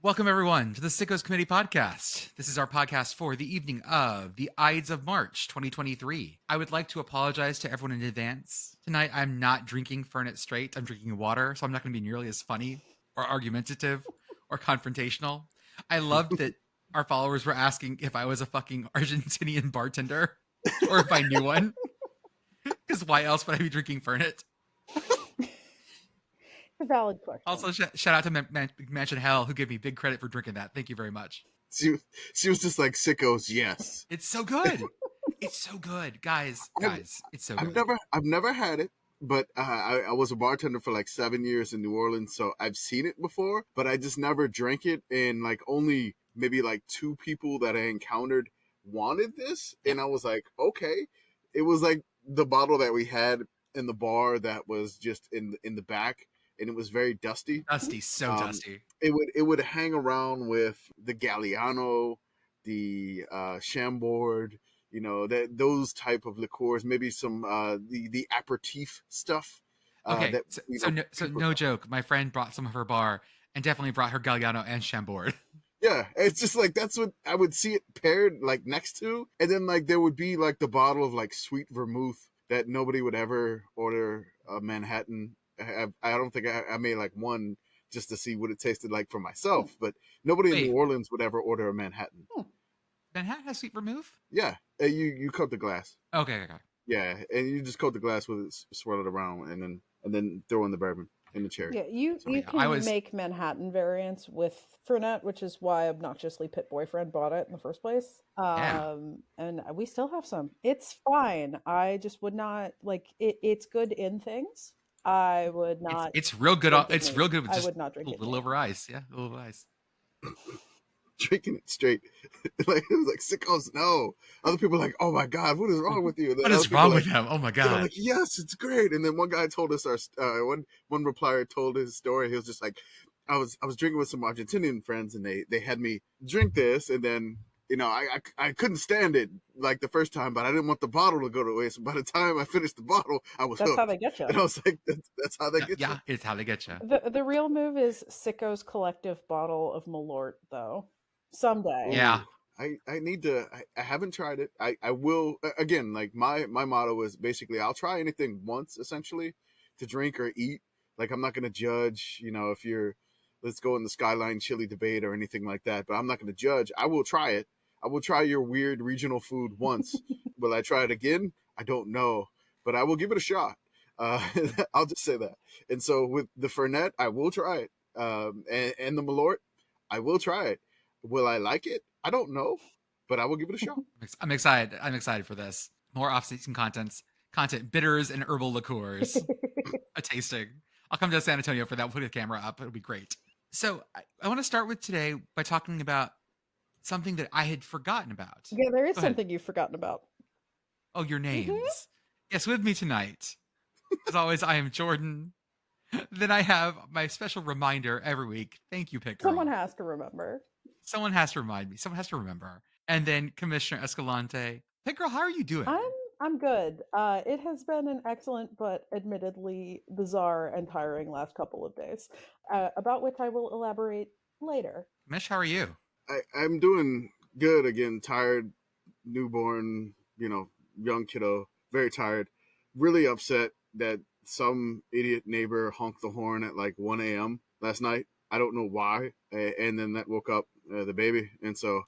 Welcome, everyone, to the Sickos Committee podcast. This is our podcast for the evening of the Ides of March 2023. I would like to apologize to everyone in advance. Tonight, I'm not drinking Fernet straight. I'm drinking water, so I'm not going to be nearly as funny or argumentative or confrontational. I loved that our followers were asking if I was a fucking Argentinian bartender or if I knew one. Because why else would I be drinking Fernet? A valid question. Also, shout out to Mansion Hell, who gave me big credit for drinking that. Thank you very much. She was just like, sickos, yes. It's so good. It's so good, guys. It's so good. I've never had it, but I was a bartender for like 7 years in New Orleans, so I've seen it before, but I just never drank it. And like only maybe like 2 people that I encountered wanted this, and I was like, okay. It was like the bottle that we had in the bar that was just in the back, and it was very dusty. So dusty. It would hang around with the Galliano, the Chambord, those type of liqueurs, maybe some the aperitif stuff. Okay, no joke. My friend brought some of her bar and definitely brought her Galliano and Chambord. Yeah, it's just like that's what I would see it paired like next to, and then like there would be like the bottle of like sweet vermouth that nobody would ever order a Manhattan. I don't think I made like one just to see what it tasted like for myself, but nobody in New Orleans would ever order a Manhattan. Manhattan has sweet vermouth? Yeah, you coat the glass. Okay. Yeah, and you just coat the glass with it, swirl it around, and then throw in the bourbon in the cherry. Yeah, you can make Manhattan variants with Fernet, which is why obnoxiously Pitt boyfriend bought it in the first place. And we still have some. It's fine. I just would not like it. It's good in things. I would not. It's real good. It's real good with just I would not drink a little over ice. Yeah, a little over ice. Drinking it straight, like it was like sickos. No, other people are like, oh my god, what is wrong with you? What is wrong with him? Oh my god! Like, yes, it's great. And then one guy told us one replier told his story. He was just like, I was drinking with some Argentinian friends, and they had me drink this, and then I couldn't stand it like the first time, but I didn't want the bottle to go to waste. By the time I finished the bottle, I was hooked. How they get you. And I was like, that's how they get you. Yeah, it's how they get you. The real move is Sicko's collective bottle of Malort, though. Someday. Yeah. I need to. I haven't tried it. I will again. Like my motto is basically I'll try anything once, essentially, to drink or eat. Like I'm not going to judge. If you're, let's go in the Skyline chili debate or anything like that. But I'm not going to judge. I will try it. I will try your weird regional food once. Will I try it again? I don't know, but I will give it a shot. I'll just say that. And so with the Fernet, I will try it. And the Malort, I will try it. Will I like it? I don't know, but I will give it a shot. I'm excited. I'm excited for this. More off-season content, bitters and herbal liqueurs, a tasting. I'll come to San Antonio for that. We'll put the camera up. It'll be great. So I want to start with today by talking about something that I had forgotten about. Yeah, there is something you've forgotten about. Oh, your names. Mm-hmm. Yes, with me tonight, as always, I am Jordan. Then I have my special reminder every week. Thank you, PittGirl. Someone has to remember. Someone has to remind me. Someone has to remember. And then Commissioner Escalante. PittGirl, how are you doing? I'm good. It has been an excellent but admittedly bizarre and tiring last couple of days, about which I will elaborate later. Mish, how are you? I'm doing good. Again, tired, newborn, young kiddo, very tired. Really upset that some idiot neighbor honked the horn at like 1 a.m. last night. I don't know why. And then that woke up the baby. And so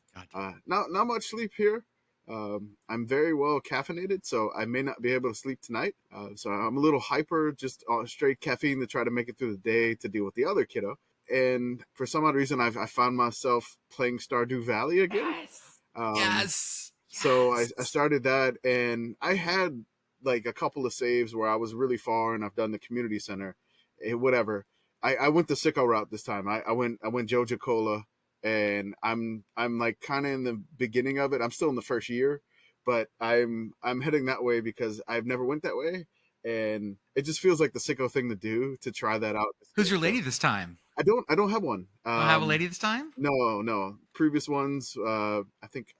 not much sleep here. I'm very well caffeinated, so I may not be able to sleep tonight. So I'm a little hyper, just on straight caffeine to try to make it through the day to deal with the other kiddo. And for some odd reason, I found myself playing Stardew Valley again. Yes. So I started that, and I had like a couple of saves where I was really far, and I've done the community center, whatever. I went the sicko route this time. I went Joja Cola, and I'm like kind of in the beginning of it. I'm still in the first year, but I'm heading that way because I've never went that way, and it just feels like the sicko thing to do to try that out. Who's your lady this time? I don't have one. Don't have a lady this time? No. Previous ones, I think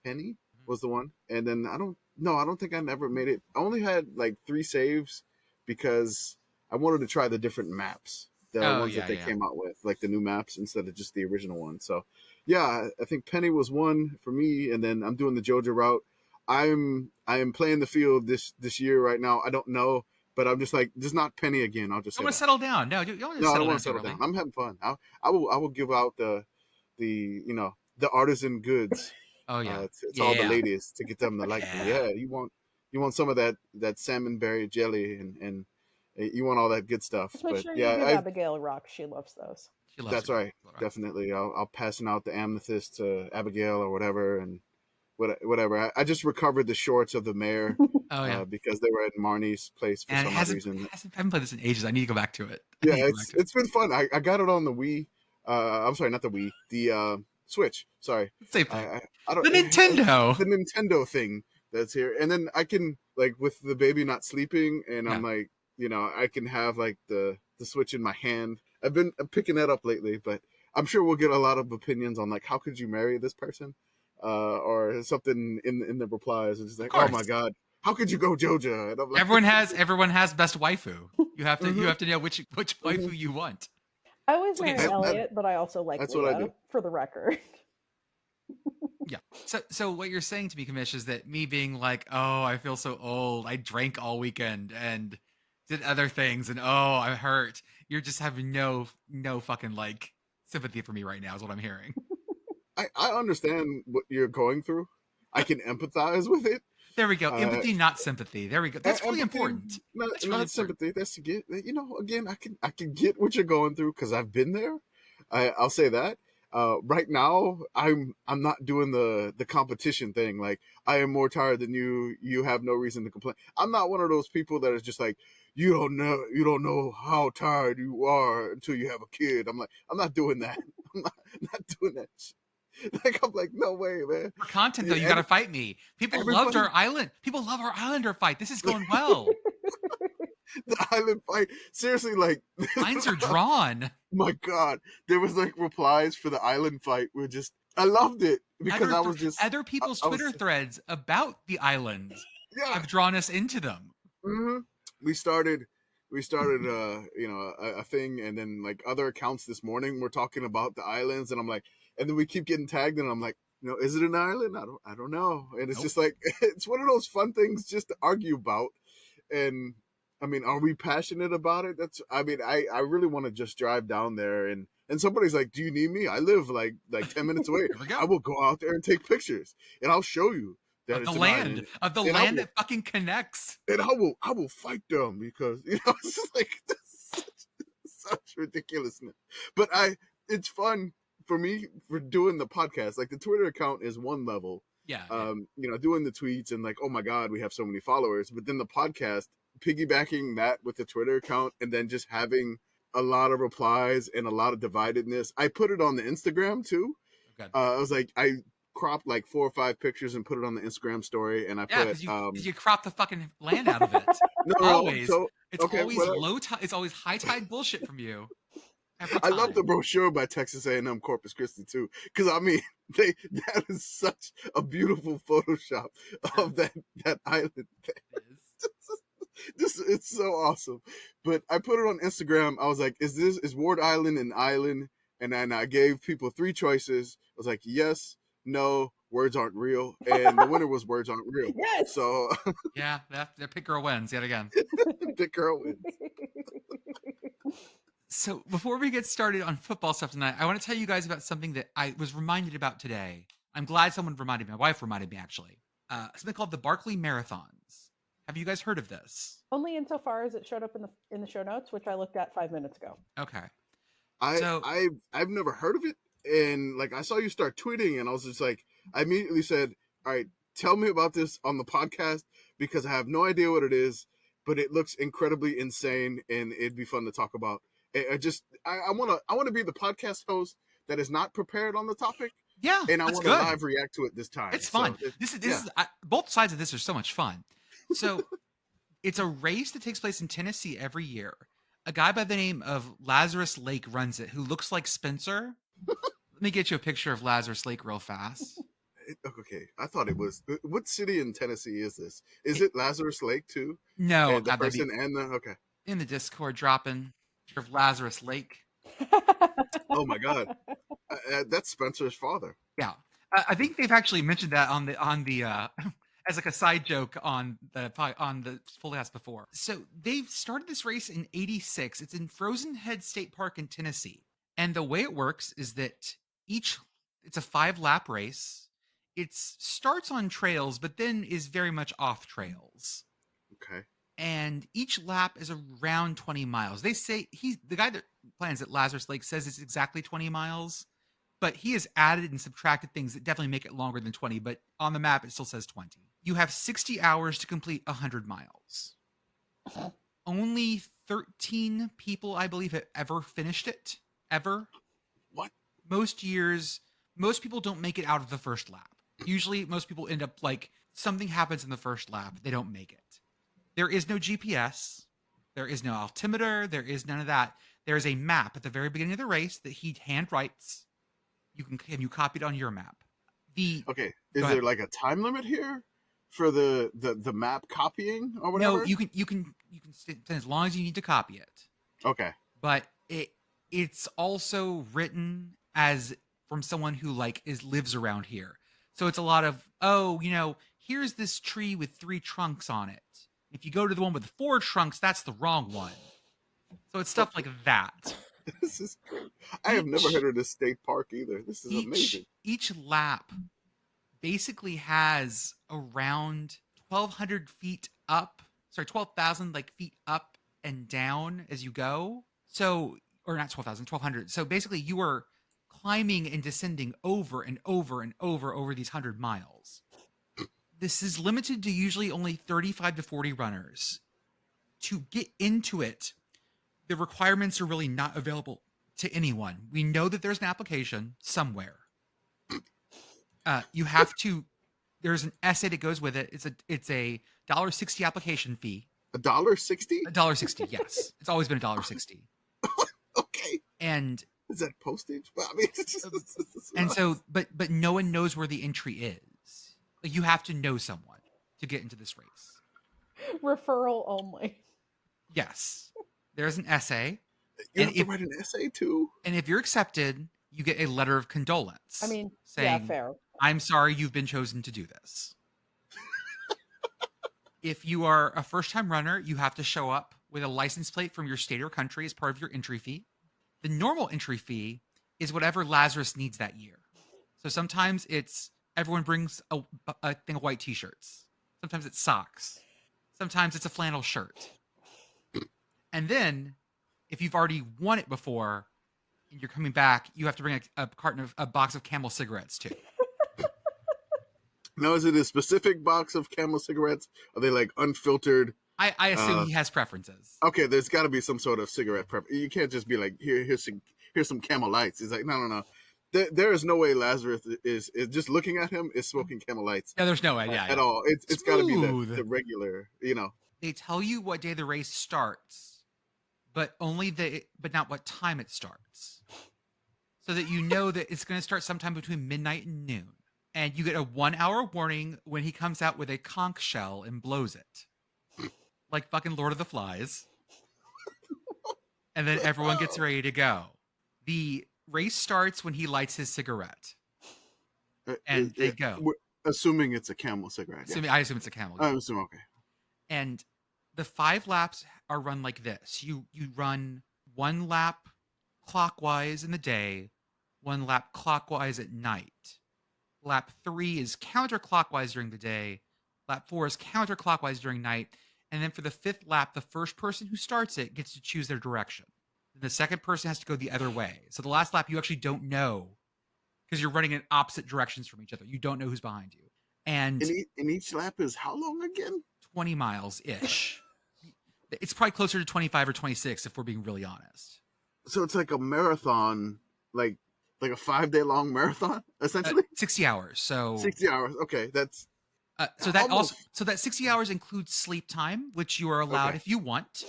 Penny was the one, and then I don't think I never made it. I only had like 3 saves because I wanted to try the different maps. the ones that they came out with, like the new maps instead of just the original one. So, yeah, I think Penny was one for me, and then I'm doing the JoJo route. I am playing the field this year right now. I don't know, but I'm just like, just not Penny again. I'll just say I want to settle down. No, you don't want to no, I settle don't down. want to settle down. I'm having fun. I will give out the the artisan goods. Oh yeah, it's all the ladies to get them to like me. Yeah, you want some of that salmon berry jelly and you want all that good stuff. Just make but sure yeah, you give Abigail a rock. She loves those. That's right. Definitely. I'll passing out the amethyst to Abigail or whatever, and whatever. I just recovered the shorts of the mayor. Oh yeah, because they were at Marnie's place for some reason. I haven't played this in ages. I need to go back to it. Yeah, it's been fun. I got it on the Wii. I'm sorry, not the Wii. The Switch. Sorry. Same thing. I don't, the Nintendo. The Nintendo thing that's here, and then I can like with the baby not sleeping, and I'm like, I can have like the Switch in my hand. I've been picking that up lately, but I'm sure we'll get a lot of opinions on like how could you marry this person, or something in the replies. It's just like, oh my god, how could you go JoJo? And I'm like, everyone has best waifu. You have to know which waifu you want. I always marry Elliot, but I also like that's Leah, what I do. For the record. Yeah. So what you're saying to me, Kamish, is that me being like, oh, I feel so old. I drank all weekend and did other things, and oh, I'm hurt. You're just having no fucking like sympathy for me right now, is what I'm hearing. I understand what you're going through. I can empathize with it. There we go. Empathy, not sympathy. There we go. That's really important. Not sympathy. That's to get. Again, I can get what you're going through because I've been there. I'll say that. Right now, I'm not doing the competition thing. Like, I am more tired than you. You have no reason to complain. I'm not one of those people that is just like, you don't know how tired you are until you have a kid. I'm like, I'm not doing that. I'm not doing that shit. Like, I'm like, no way, man. For content though, you gotta fight me. People loved our island. People love our Islander fight. This is going well. The island fight. Seriously, like lines are drawn. My God, there was like replies for the island fight. I loved it because I was just other people's Twitter threads about the islands. Yeah, have drawn us into them. Mm-hmm. We started a thing, and then like other accounts this morning were talking about the islands, and I'm like, and then we keep getting tagged, and I'm like, is it an island? I don't know. And it's just like, it's one of those fun things just to argue about. And I mean, are we passionate about it? I really want to just drive down there, and somebody's like, do you need me? I live like 10 minutes away. I will go out there and take pictures, and I'll show you that of the land that fucking connects. And I will fight them because it's just like such ridiculousness. But it's fun for me for doing the podcast. Like, the Twitter account is one level. Yeah. Doing the tweets and like, oh my God, we have so many followers. But then the podcast, piggybacking that with the Twitter account, and then just having a lot of replies and a lot of dividedness. I put it on the Instagram too. Okay. I was like, I cropped like 4 or 5 pictures and put it on the Instagram story, and I put you crop the fucking land out of it. Always. It's always high tide bullshit from you. I love the brochure by Texas A&M Corpus Christi too, because I mean, that is such a beautiful Photoshop of that island. It's so awesome. But I put it on Instagram. I was like, is Ward Island an island? And then I gave people 3 choices. I was like, yes, no, words aren't real. And the winner was words aren't real. Yes. So yeah, the PittGirl wins yet again. PittGirl wins. So before we get started on football stuff tonight, I want to tell you guys about something that I was reminded about today. I'm glad someone reminded me. My wife reminded me, actually. Something called the Barkley Marathons. Have you guys heard of this? Only insofar as it showed up in the show notes, which I looked at 5 minutes ago. Okay. I've never heard of it, and like I saw you start tweeting, and I was just like, I immediately said, all right, tell me about this on the podcast, because I have no idea what it is, but it looks incredibly insane, and it'd be fun to talk about. I want to be the podcast host that is not prepared on the topic. Yeah, and I want to live react to it this time. It's fun. So this is both sides of this are so much fun. So it's a race that takes place in Tennessee every year. A guy by the name of Lazarus Lake runs it, who looks like Spencer. Let me get you a picture of Lazarus Lake real fast. Okay, I thought it was. What city in Tennessee is this? Is it Lazarus Lake too? No, and the person and the okay. In the Discord dropping. of Lazarus Lake. Oh my God, that's Spencer's father. Yeah, I think they've actually mentioned that on the as like a side joke on the Fullcast before. So they've started this race in '86. It's in Frozen Head State Park in Tennessee, and the way it works is that it's a 5-lap race. It starts on trails, but then is very much off trails. Okay. And each lap is around 20 miles. They say the guy that plans at Lazarus Lake says it's exactly 20 miles, but he has added and subtracted things that definitely make it longer than 20, but on the map it still says 20. You have 60 hours to complete 100 miles. Only 13 people, I believe, have ever finished it. Ever. What? Most years, most people don't make it out of the first lap. Usually, most people end up like something happens in the first lap. They don't make it. There is no GPS. There is no altimeter. There is none of that. There is a map at the very beginning of the race that he hand writes. You copy it on your map. Okay. Is there like a time limit here for the map copying or whatever? No, you can spend as long as you need to copy it. Okay. But it's also written as from someone who lives around here. So it's a lot of, here's this tree with 3 trunks on it. If you go to the one with 4 trunks, that's the wrong one. So it's stuff like that. This is great. I have never heard of this state park either. This is amazing. Each lap basically has around 1,200 feet up. Sorry, 12,000 feet up and down as you go. So, or not 12,000, 1,200. So basically you are climbing and descending over and over and over these 100 miles. This is limited to usually only 35 to 40 runners. To get into it, the requirements are really not available to anyone. We know that there's an application somewhere. You have to. There's an essay that goes with it. It's a $1.60 application fee. $1.60? $1.60. Yes, it's always been $1.60. Okay. And is that postage? Well, I mean, and so, but no one knows where the entry is. Like, you have to know someone to get into this race. Referral only. Yes. There's an essay. You have to write an essay too? And if you're accepted, you get a letter of condolence. I mean, saying, yeah, fair. I'm sorry you've been chosen to do this. If you are a first-time runner, you have to show up with a license plate from your state or country as part of your entry fee. The normal entry fee is whatever Lazarus needs that year. So sometimes it's everyone brings a thing of white t-shirts. Sometimes it's socks. Sometimes it's a flannel shirt. And then, if you've already won it before, and you're coming back, you have to bring a box of Camel cigarettes too. Now, is it a specific box of Camel cigarettes? Are they like unfiltered? I assume he has preferences. Okay, there's got to be some sort of cigarette prep. You can't just be like, here's some Camel Lights. He's like, no. There is no way Lazarus is just looking at him is smoking Camel Lights. Yeah, there's no way. Yeah, at all. It's got to be the regular. They tell you what day the race starts, but not what time it starts, so that you know that it's going to start sometime between midnight and noon, and you get a 1-hour warning when he comes out with a conch shell and blows it, like fucking Lord of the Flies, and then everyone gets ready to go. The race starts when he lights his cigarette, and they go. Assuming it's a Camel cigarette. I assume it's a Camel. I assume okay. And the 5 laps are run like this. You run 1 lap clockwise in the day, 1 lap clockwise at night. Lap 3 is counterclockwise during the day. Lap 4 is counterclockwise during night. And then for the 5th lap, the first person who starts it gets to choose their direction. The second person has to go the other way. So the last lap, you actually don't know because you're running in opposite directions from each other. You don't know who's behind you. And each lap is how long again? 20 miles-ish. It's probably closer to 25 or 26 if we're being really honest. So it's like a marathon, like a 5-day long marathon, essentially? 60 hours. So 60 hours. Okay, that's so that 60 hours includes sleep time, which you are allowed if you want.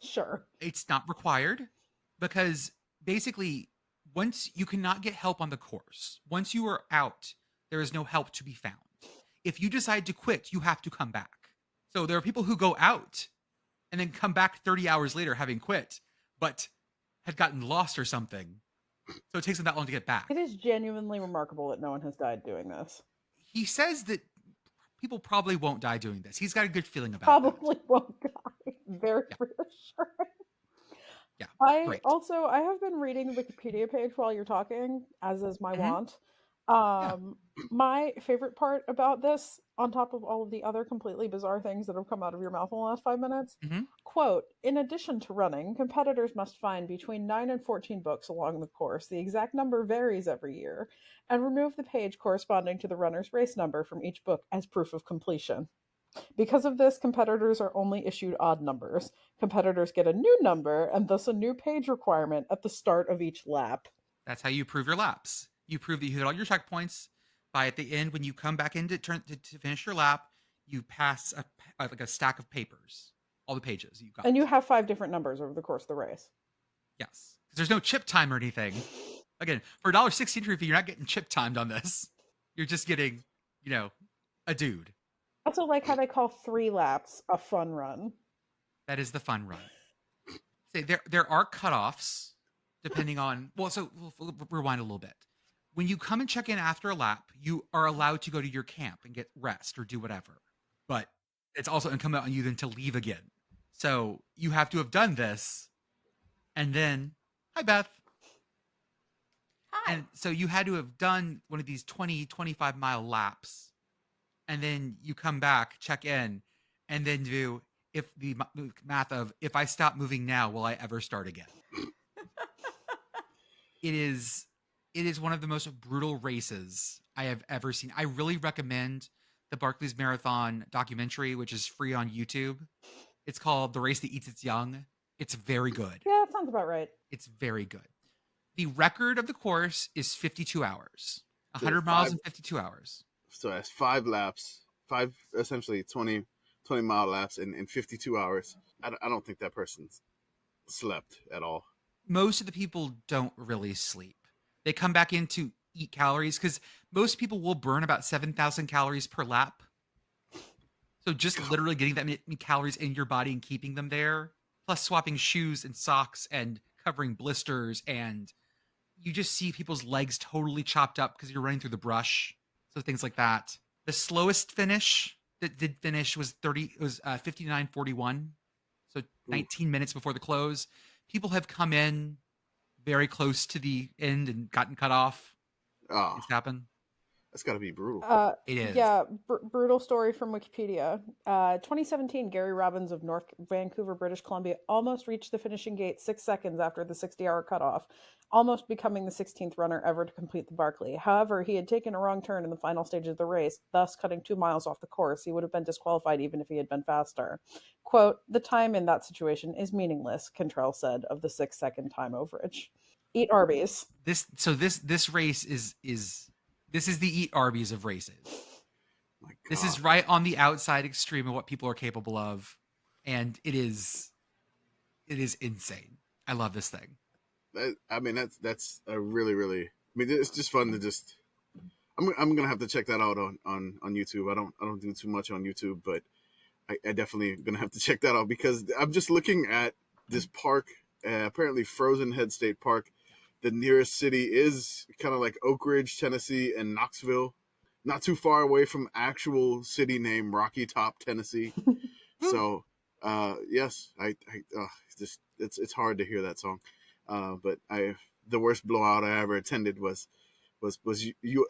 Sure. It's not required because basically once you cannot get help on the course. Once you are out, there is no help to be found. If you decide to quit, you have to come back. So there are people who go out and then come back 30 hours later having quit, but had gotten lost or something. So it takes him that long to get back. It is genuinely remarkable that no one has died doing this. He says that people probably won't die doing this. He's got a good feeling about Probably won't die. Very reassuring. Yeah, I have been reading the Wikipedia page while you're talking, as is my wont. My favorite part about this, on top of all of the other completely bizarre things that have come out of your mouth in the last 5 minutes, quote, in addition to running, competitors must find between 9 and 14 books along the course. The exact number varies every year, and remove the page corresponding to the runner's race number from each book as proof of completion. Because of this, competitors are only issued odd numbers. Competitors get a new number and thus a new page requirement at the start of each lap. That's how you prove your laps. You prove that you hit all your checkpoints. By at the end, when you come back in to finish your lap, you pass a stack of papers, all the pages you got. And you have 5 different numbers over the course of the race. Yes, because there's no chip time or anything. Again, for $1.60 entry fee, you're not getting chip timed on this. You're just getting, a dude. Also, like how they call 3 laps a fun run. That is the fun run. Say there are cutoffs depending on. Well, so we'll rewind a little bit. When you come and check in after a lap, you are allowed to go to your camp and get rest or do whatever. But it's also incumbent on you then to leave again. So you have to have done this, and then hi Beth. Hi. And so you had to have done one of these 25 mile laps. And then you come back, check in, and then do if the math of if I stop moving now, will I ever start again? It is one of the most brutal races I have ever seen. I really recommend the Barkley Marathon documentary, which is free on YouTube. It's called The Race That Eats Its Young. It's very good. Yeah, that sounds about right. It's very good. The record of the course is 52 hours. 100 miles in 52 hours. So that's 5 laps, essentially 20-mile laps in 52 hours. I don't think that person's slept at all. Most of the people don't really sleep. They come back in to eat calories because most people will burn about 7,000 calories per lap. So just literally getting that many calories in your body and keeping them there, plus swapping shoes and socks and covering blisters, and you just see people's legs totally chopped up because you're running through the brush. So things like that. The slowest finish that did finish was 59:41. So 19 minutes before the close. People have come in very close to the end and gotten cut off. Oh, It's happened. that's got to be brutal. It is. Yeah, brutal story from Wikipedia. 2017, Gary Robbins of North Vancouver, British Columbia, almost reached the finishing gate 6 seconds after the 60-hour cutoff, almost becoming the 16th runner ever to complete the Barkley. However, he had taken a wrong turn in the final stage of the race, thus cutting 2 miles off the course. He would have been disqualified even if he had been faster. Quote, the time in that situation is meaningless, Cantrell said of the 6-second time overage. Eat Arby's. This race is this is the eat Arby's of races. This is right on the outside extreme of what people are capable of, and it is insane. I love this thing. That's a really. It's just fun to just. I'm gonna have to check that out on YouTube. I don't do too much on YouTube, but I definitely gonna have to check that out because I'm just looking at this park. Apparently, Frozen Head State Park. The nearest city is kind of like Oak Ridge, Tennessee, and Knoxville, not too far away from actual city name Rocky Top, Tennessee. So, yes, it's hard to hear that song. But the worst blowout I ever attended was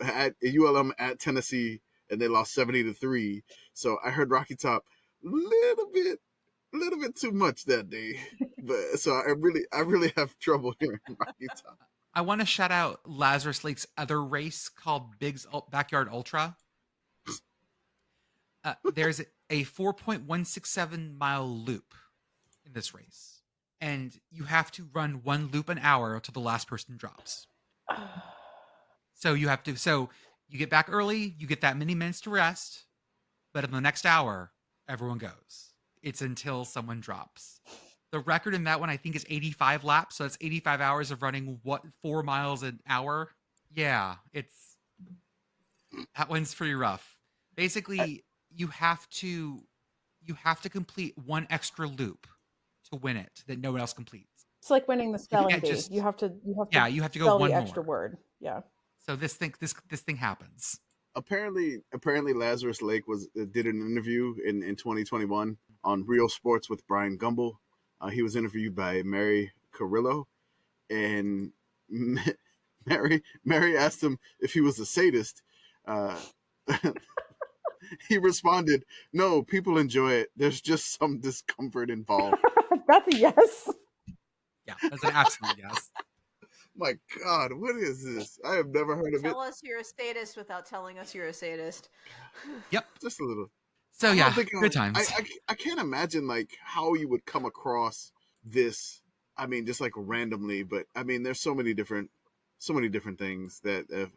at ULM at Tennessee, and they lost 70-3. So I heard Rocky Top a little bit too much that day, but so I really have trouble hearing Rocky Top. I want to shout out Lazarus Lake's other race called Big's Backyard Ultra. There's a 4.167 mile loop in this race, and you have to run 1 loop an hour until the last person drops. So you get back early, you get that many minutes to rest, but in the next hour, everyone goes. It's until someone drops. The record in that one, I think, is 85 laps. So it's 85 hours of running 4 miles an hour. Yeah, that one's pretty rough. Basically, you have to complete 1 extra loop to win it that no one else completes. It's like winning the spelling bee. just You have to you have to go spell one the extra more. word. Yeah. So this thing happens. Apparently Lazarus Lake did an interview in 2021 on Real Sports with Brian Gumbel. He was interviewed by Mary Carrillo, and Mary asked him if he was a sadist. He responded, "No, people enjoy it. There's just some discomfort involved." That's a yes. Yeah, that's an absolute yes. My God, what is this? I have never heard of it. Tell us you're a sadist without telling us you're a sadist. Yep. Just a little. So yeah, good times. I can't imagine like how you would come across this. I mean, just like randomly, but I mean, there's so many different things that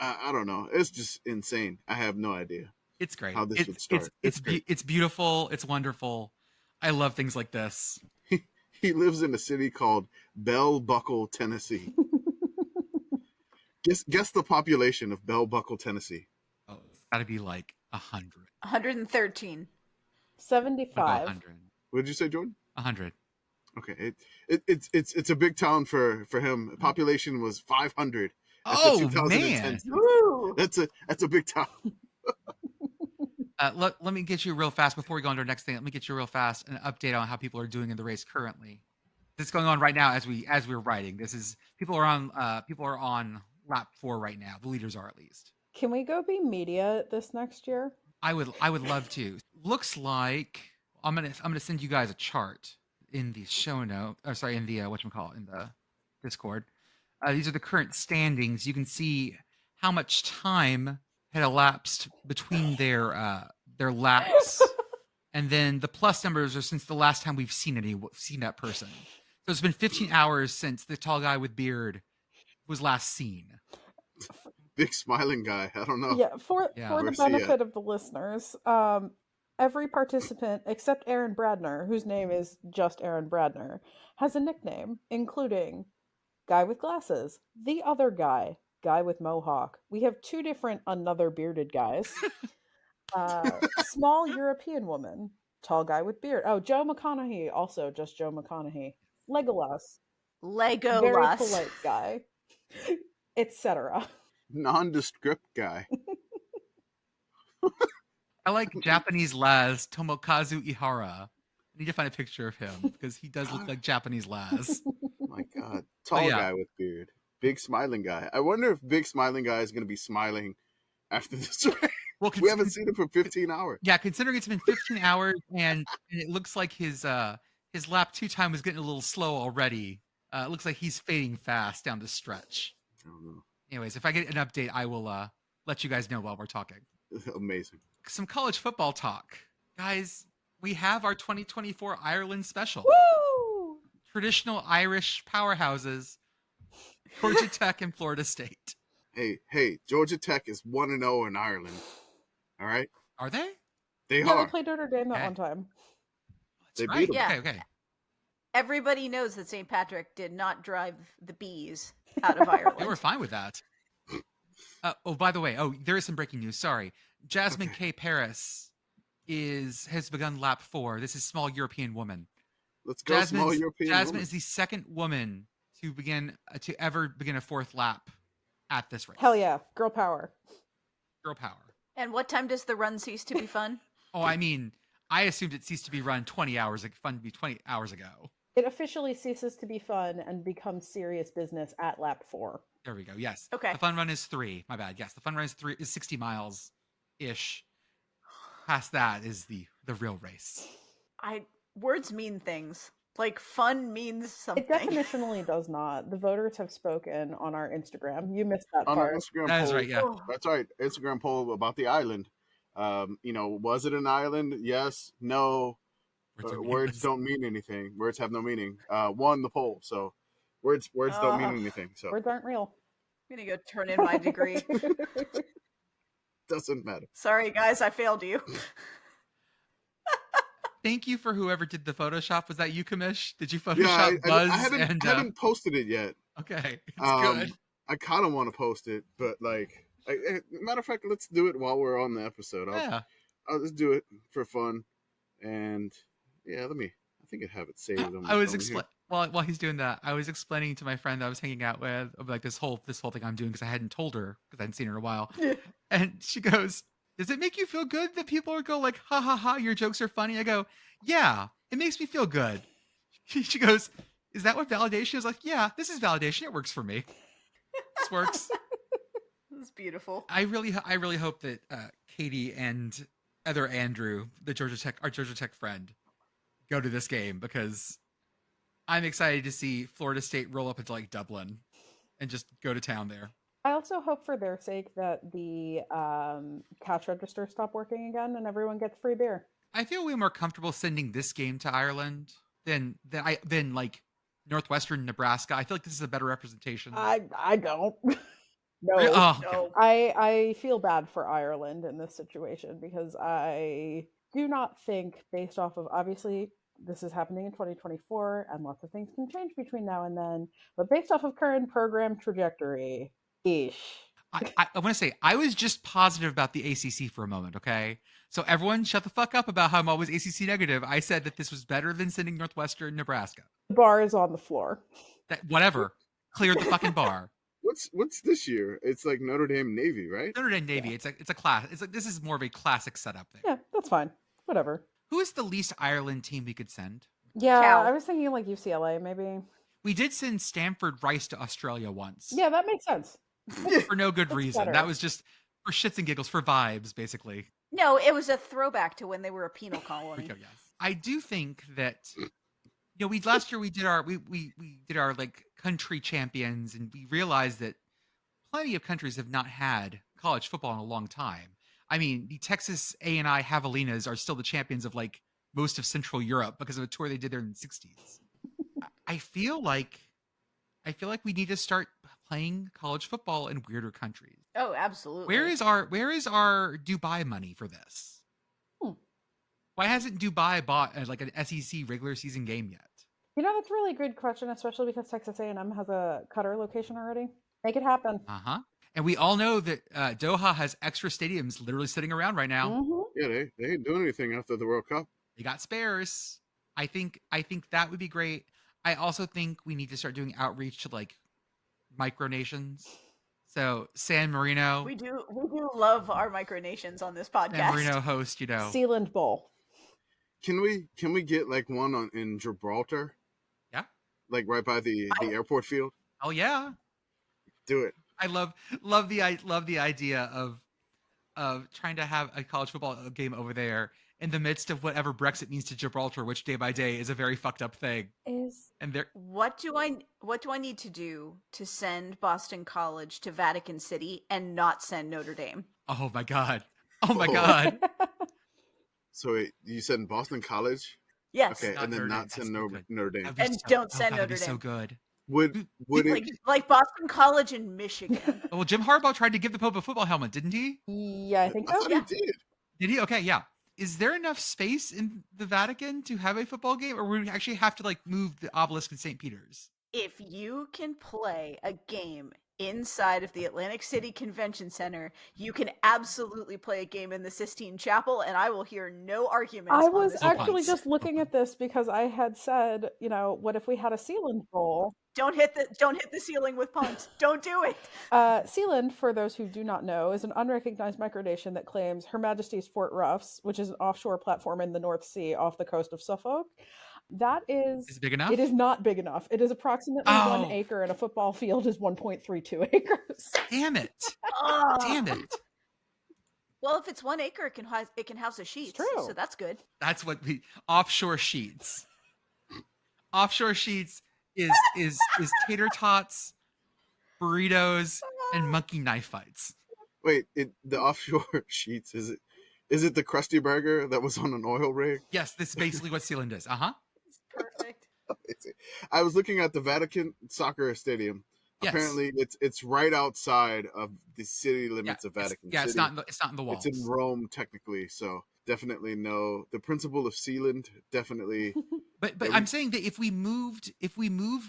I don't know. It's just insane. I have no idea. It's great. How this would start. It's beautiful. It's wonderful. I love things like this. He lives in a city called Bell Buckle, Tennessee. Guess the population of Bell Buckle, Tennessee. Oh, it's got to be like 100. 113. 75. 100. What did you say, Jordan? 100. Okay, it's a big town for him. Population was 500. Oh man, that's a big town. Let me get you real fast before we go on to our next thing. Let me get you real fast an update on how people are doing in the race currently. This is going on right now as we're writing. This is people are on lap 4 right now. The leaders are, at least. Can we go be media this next year? I would love to. Looks like I'm gonna send you guys a chart in the show note. In the in the Discord. These are the current standings. You can see how much time had elapsed between their laps, and then the plus numbers are since the last time we've seen that person. So it's been 15 hours since the tall guy with beard was last seen. Big smiling guy. I don't know. Yeah, for the benefit of the listeners, every participant except Aaron Bradner, whose name is just Aaron Bradner, has a nickname, including guy with glasses, the other guy with mohawk. We have 2 different another bearded guys. Small European woman, tall guy with beard. Oh, Joe McConaughey, also just Joe McConaughey. Legolas, very polite guy, etc. Nondescript guy. I like Japanese Laz Tomokazu Ihara. I need to find a picture of him because he does look like Japanese Laz. Oh my God, tall guy with beard, big smiling guy. I wonder if big smiling guy is going to be smiling after this race. Well, we haven't seen him for 15 hours. Yeah, considering it's been 15 hours and it looks like his lap 2 time was getting a little slow already. It looks like he's fading fast down the stretch. I don't know. Anyways, if I get an update, I will let you guys know while we're talking. Amazing. Some college football talk. Guys, we have our 2024 Ireland special. Woo! Traditional Irish powerhouses, Georgia Tech and Florida State. Hey, Georgia Tech is 1-0 in Ireland. All right? Are they? They Yeah, are. they played Notre Dame that one time. They beat them. Yeah. Okay. Everybody knows that St. Patrick did not drive the bees out of Ireland. They were fine with that. By the way, there is some breaking news. Sorry. Jasmine K. Paris has begun lap 4. This is small European woman. Let's go, small European Jasmine woman. is the second woman to ever begin a 4th lap at this race. Hell yeah, girl power. Girl power. And what time does the run cease to be fun? Oh, I mean, I assumed it ceased to be run 20 hours ago. It officially ceases to be fun and becomes serious business at lap 4. There we go. Yes. Okay. The fun run is 3. My bad. Yes, the fun run is 60 miles ish. Past that is the real race. Words mean things. Like fun means something. It definitionally does not. The voters have spoken on our Instagram. You missed that On part. our Instagram That poll, is right, yeah. That's right. Instagram poll about the island. Was it an island? Yes, no. Words don't mean anything. Words have no meaning. Won the poll, so words don't mean anything. So words aren't real. I'm gonna go turn in my degree. Doesn't matter. Sorry, guys, I failed you. Thank you for whoever did the Photoshop. Was that you, Kamish? Did you Photoshop Buzz? I haven't posted it yet. Okay, it's good. I kind of want to post it, but matter of fact, let's do it while we're on the episode. I'll just do it for fun, and yeah, I think I have it saved. On my phone while he's doing that, I was explaining to my friend that I was hanging out with of like this whole thing I'm doing because I hadn't told her because I hadn't seen her in a while, and she goes, "Does it make you feel good that people are go like ha ha ha your jokes are funny?" I go, "Yeah, it makes me feel good." She goes, "Is that what validation is?" Like, "Yeah, this is validation. It works for me. This works." That's beautiful. I really hope that Katie and other Andrew, our Georgia Tech friend, go to this game because I'm excited to see Florida State roll up into like Dublin and just go to town there. I also hope for their sake that the cash register stop working again and everyone gets free beer. I feel way more comfortable sending this game to Ireland than like Northwestern Nebraska. I feel like this is a better representation. I don't. No, Oh, no. okay. I feel bad for Ireland in this situation because I do not think, based off of, obviously this is happening in 2024 and lots of things can change between now and then, but based off of current program trajectory, I want to say I was just positive about the ACC for a moment, okay? So everyone shut the fuck up about how I'm always ACC negative. I said that this was better than sending Northwestern Nebraska. The bar is on the floor. Whatever. Clear the fucking bar. What's this year? It's like Notre Dame Navy, right? Notre Dame Navy. Yeah. It's a class. It's like this is more of a classic setup thing. Yeah, that's fine. Whatever. Who is the least Ireland team we could send? Yeah, Cal. I was thinking like UCLA maybe. We did send Stanford Rice to Australia once. Yeah, that makes sense. For no good reason. better. That was just for shits and giggles, for vibes, basically. No, it was a throwback to when they were a penal colony. Yes. I do think that last year we did our like country champions, and we realized that plenty of countries have not had college football in a long time. I mean, the Texas A&I Javelinas are still the champions of like most of Central Europe because of a tour they did there in the 60s. I feel like we need to start playing college football in weirder countries. Oh, absolutely. Where is our Dubai money for this? Why hasn't Dubai bought like an SEC regular season game yet? That's a really good question, especially because Texas A&M has a Qatar location already. Make it happen. And we all know that Doha has extra stadiums literally sitting around right now. Mm-hmm. Yeah, they ain't doing anything after the World Cup. They got spares. I think that would be great. I also think we need to start doing outreach to like micronations. So San Marino. We do love our micronations on this podcast. San Marino host, Sealand Bowl. Can we get like one in Gibraltar? Yeah. Like right by the airport field? Oh yeah. Do it. I love the idea of trying to have a college football game over there in the midst of whatever Brexit means to Gibraltar, which day by day is a very fucked up thing. What do I need to do to send Boston College to Vatican City and not send Notre Dame? Oh my god. Oh my god. So wait, you said Boston College? Yes. Okay, and then not send Notre Dame. And don't send Notre Dame. So good. Would like Boston College in Michigan? Well, Jim Harbaugh tried to give the Pope a football helmet, didn't he? Yeah, I think so. I thought he did. Did he? Okay, yeah. Is there enough space in the Vatican to have a football game, or would we actually have to like move the obelisk in St. Peter's? If you can play a game inside of the Atlantic City Convention Center, you can absolutely play a game in the Sistine Chapel, and I will hear no arguments. I was actually just looking at this because I had said, what if we had a Sealand Bowl? Don't hit the ceiling with punks. Don't do it. Sealand, for those who do not know, is an unrecognized micronation that claims Her Majesty's Fort Ruffs, which is an offshore platform in the North Sea off the coast of Suffolk. That is it big enough? It is not big enough. It is approximately 1 acre, and a football field is 1.32 acres. Damn it! Damn it! Well, if it's 1 acre, it can house a sheet. True. So that's good. That's what offshore sheets. Offshore sheets is tater tots, burritos, and monkey knife fights. Wait, the offshore sheets, is it the Krusty Burger that was on an oil rig? Yes, this is basically what Sealand is. Perfect. I was looking at the Vatican soccer stadium. Yes. Apparently, it's right outside of the city limits of Vatican City. It's not in the walls. It's in Rome, technically, so definitely no. The principle of Sealand, definitely. But I'm saying that if we moved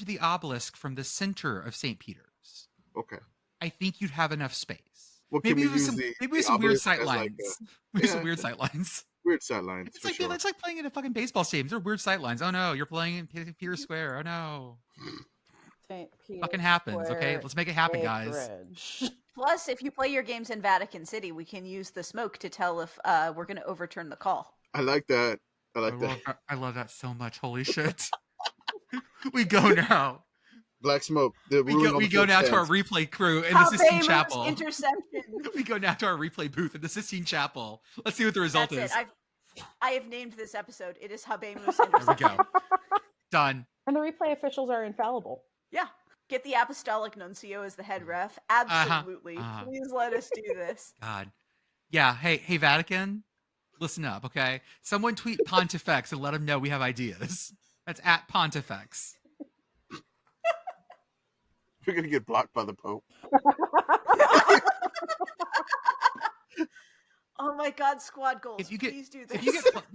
the obelisk from the center of St. Peter's, okay, I think you'd have enough space. Well, maybe can we use some the weird obelisk sight as lines. Some weird sight lines. Weird sidelines. It's like sure. it's like playing in a fucking baseball stadium. They're weird sightlines. Oh no, you're playing in Peter Square. Oh no. St. Peter Fucking happens, Square, okay? Let's make it happen, guys. Acreage. Plus, if you play your games in Vatican City, we can use the smoke to tell if we're going to overturn the call. I like that. I like that. I love that so much. Holy shit. We go now. Black smoke. We go now to our replay crew in the Sistine Chapel. Interception. We go now to our replay booth in the Sistine Chapel. Let's see what the result is. I have named this episode. It is Habemus Interception. There we go. Done. And the replay officials are infallible. Yeah. Get the apostolic nuncio as the head ref. Absolutely. Please let us do this. God. Yeah. Hey, Vatican, listen up, okay? Someone tweet Pontifex and let them know we have ideas. That's at Pontifex. We're going to get blocked by the Pope. Oh my God, squad goals. Please do this.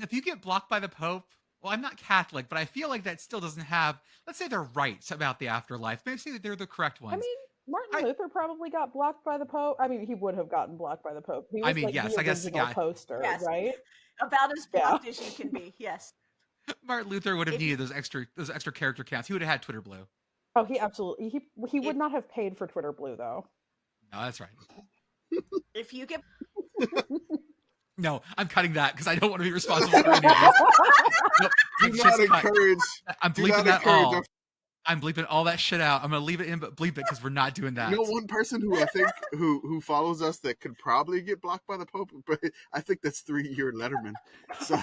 If you get blocked by the Pope, well, I'm not Catholic, but I feel like that still doesn't have, let's say they're right about the afterlife. Maybe say that they're the correct ones. I mean, Martin Luther probably got blocked by the Pope. I mean, he would have gotten blocked by the Pope. He was yes, the I guess, original poster, yes. right? About as blocked as you can be, yes. Martin Luther would have needed those extra character counts. He would have had Twitter Blue. Oh, he absolutely, he would not have paid for Twitter Blue, though. No, that's right. If you get... No, I'm cutting that because I don't want to be responsible for any of this. Do not encourage. I'm bleeping that all. I'm bleeping all that shit out. I'm gonna leave it in, but bleep it because we're not doing that. You know, one person who I think who follows us that could probably get blocked by the Pope, but I think that's 3-year Letterman. So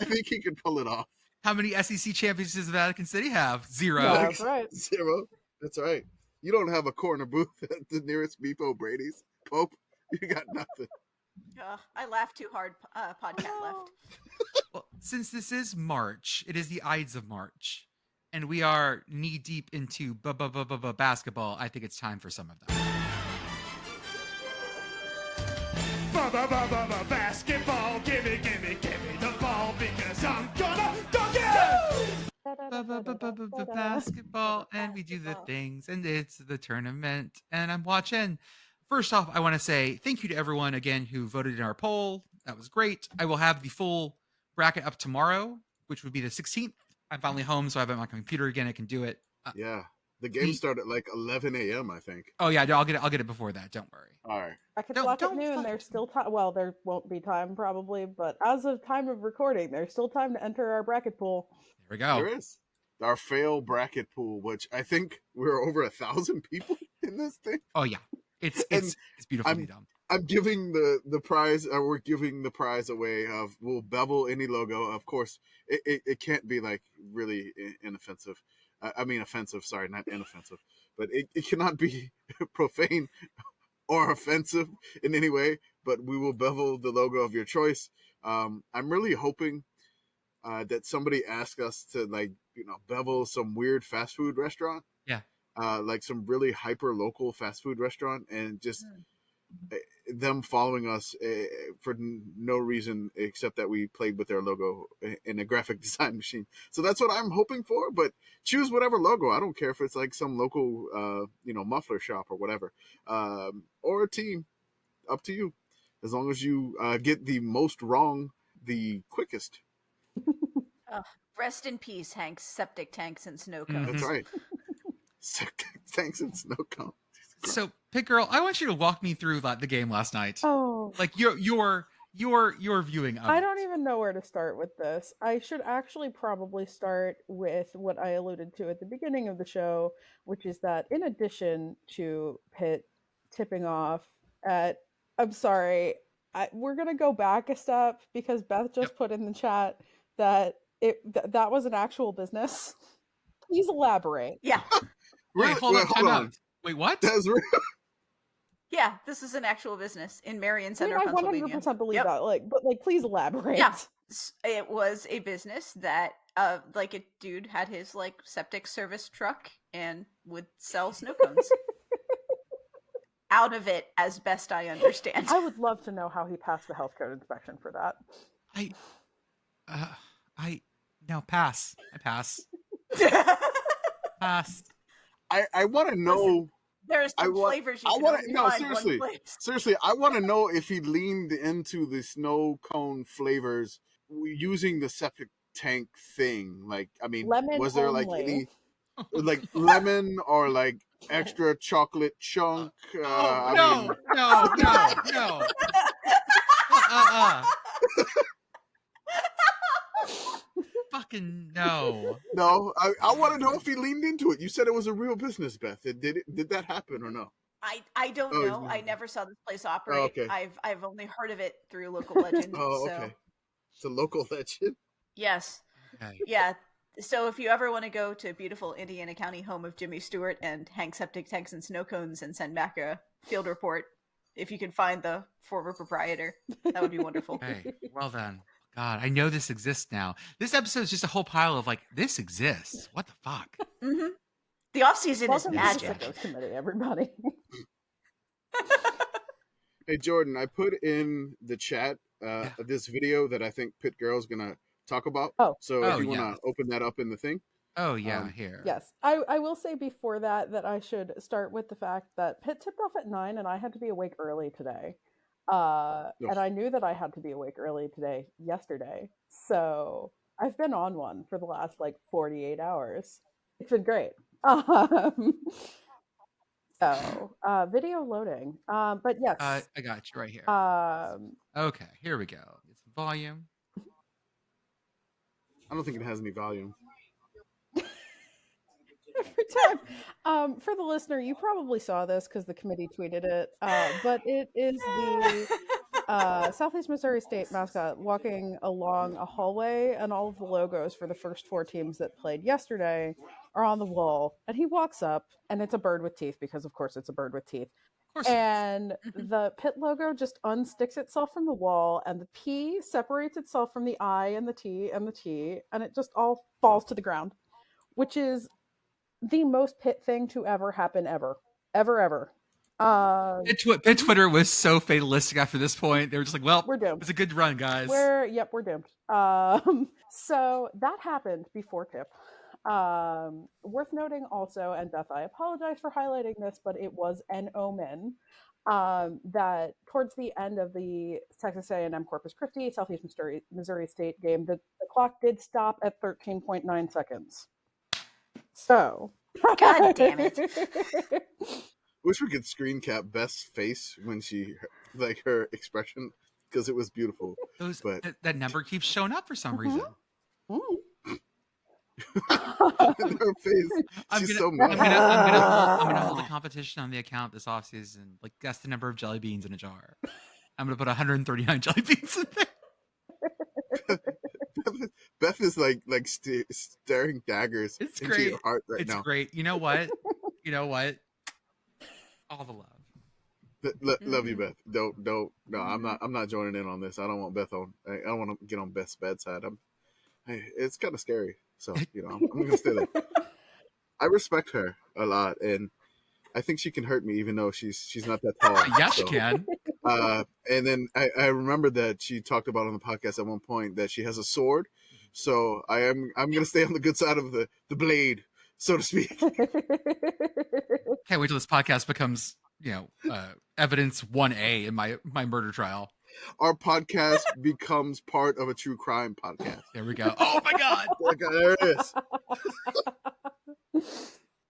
I think he could pull it off. How many SEC championships does Vatican City have? 0. No, that's right. 0. That's right. You don't have a corner booth at the nearest Beef O'Brady's. Pope, you got nothing. I laughed too hard. Podcast left. Well, since this is March, it is the Ides of March, and we are knee deep into basketball. I think it's time for some of that. Basketball, give me the ball because I'm gonna dunk it! Basketball, and we do the things, and it's the tournament, and I'm watching. First off, I want to say thank you to everyone again who voted in our poll. That was great. I will have the full bracket up tomorrow, which would be the 16th. I'm finally home, so I have it on my computer again. I can do it. Yeah, the game started at like 11 a.m. I think. Oh yeah, I'll get it before that. Don't worry. All right. I could block at noon. There's still time. Well, there won't be time probably, but as of time of recording, there's still time to enter our bracket pool. There we go. There is our fail bracket pool, which I think we're over 1,000 people in this thing. Oh yeah. It's beautifully done. I'm giving the prize, or we're giving the prize away of we'll bevel any logo. Of course, it can't be like really inoffensive. I mean offensive, sorry, not inoffensive. But it cannot be profane or offensive in any way, but we will bevel the logo of your choice. I'm really hoping that somebody asks us to bevel some weird fast food restaurant. Yeah. Like some really hyper local fast food restaurant, and just them following us for no reason except that we played with their logo in a graphic design machine. So that's what I'm hoping for, but choose whatever logo. I don't care if it's like some local, muffler shop or whatever, or a team, up to you. As long as you get the most wrong, the quickest. Rest in peace, Hank's septic tanks and snow cones. That's right. Thanks and snow cone. So, PittGirl, I want you to walk me through the game last night. Oh, like your viewing of I it. don't even know where to start with this. I should actually probably start with what I alluded to at the beginning of the show, which is that in addition to Pitt tipping off at, I'm sorry, we're gonna go back a step because Beth just put in the chat that that was an actual business. Please elaborate. Yeah. Wait, hold on. Wait, what? That's real. Yeah, this is an actual business in Marion Center, I Pennsylvania. 100% believe that. But please elaborate. Yeah, it was a business that, a dude had his septic service truck and would sell snow cones. Out of it, as best I understand. I would love to know how he passed the health code inspection for that. No, pass. I pass. Pass. I want to know There's some flavors you can only find seriously, one place. seriously, I want to know if he leaned into the snow cone flavors using the septic tank thing. Like, I mean, Lemon was there like only. any like lemon or like extra chocolate chunk? No. Fucking no. No, I want to know if he leaned into it. You said it was a real business, Beth. Did that happen or no? I don't know. I never saw this place operate. okay. I've only heard of it through local legend. Oh, so. okay. It's a local legend. Yes. Okay. Yeah. So if you ever want to go to beautiful Indiana County, home of Jimmy Stewart, and hang septic tanks and snow cones and send back a field report, if you can find the former proprietor, that would be wonderful. Okay. Well then. God, I know this exists now. This episode is just a whole pile of like, this exists. What the fuck? Mm-hmm. The off season is Welcome to the magic. Sickos Committee, everybody. Hey Jordan, I put in the chat this video that I think PittGirl is gonna talk about. Oh. So if you want to open that up in the thing. Oh yeah, here. Yes, I will say before that I should start with the fact that Pitt tipped off at 9 and I had to be awake early today. And I knew that I had to be awake early yesterday. So I've been on one for the last like 48 hours. It's been great. So video loading. But yes. I got you right here. Okay, here we go. It's volume. I don't think it has any volume. Every time. For the listener, you probably saw this because the committee tweeted it, but it is the Southeast Missouri State mascot walking along a hallway, and all of the logos for the first 4 teams that played yesterday are on the wall, and he walks up, and it's a bird with teeth, because of course it's a bird with teeth. And the Pitt logo just unsticks itself from the wall, and the P separates itself from the I and the T and the T, and it just all falls to the ground, which is the most Pitt thing to ever happen ever. Pitt Twitter was so fatalistic after this point. They were just like, well, we're doomed. It's a good run, guys. We're doomed. So that happened before tip. Worth noting also, and Beth, I apologize for highlighting this, but it was an omen that towards the end of the Texas A&M Corpus Christi Southeast Missouri State game, the clock did stop at 13.9 seconds. So, God damn it! Wish we could screen cap Beth's face when she, like, her expression, because it was beautiful. That number keeps showing up for some reason. Her face, she's so mad. I'm gonna hold a competition on the account this offseason. Like, guess the number of jelly beans in a jar. I'm gonna put 139 jelly beans in there. Beth is like staring daggers into your heart now. It's great. You know what? All the love. Love you, Beth. Don't. No, I'm not joining in on this. I don't want Beth on. I don't want to get on Beth's bad side. It's kind of scary. So I'm gonna stay there. I respect her a lot, and I think she can hurt me, even though she's not that tall. Yeah, she can. And then I remember that she talked about on the podcast at one point that she has a sword. So I'm gonna stay on the good side of the blade, so to speak. Can't wait till this podcast becomes evidence 1A in my murder trial. Our podcast becomes part of a true crime podcast. There we go. Oh my God! There it is.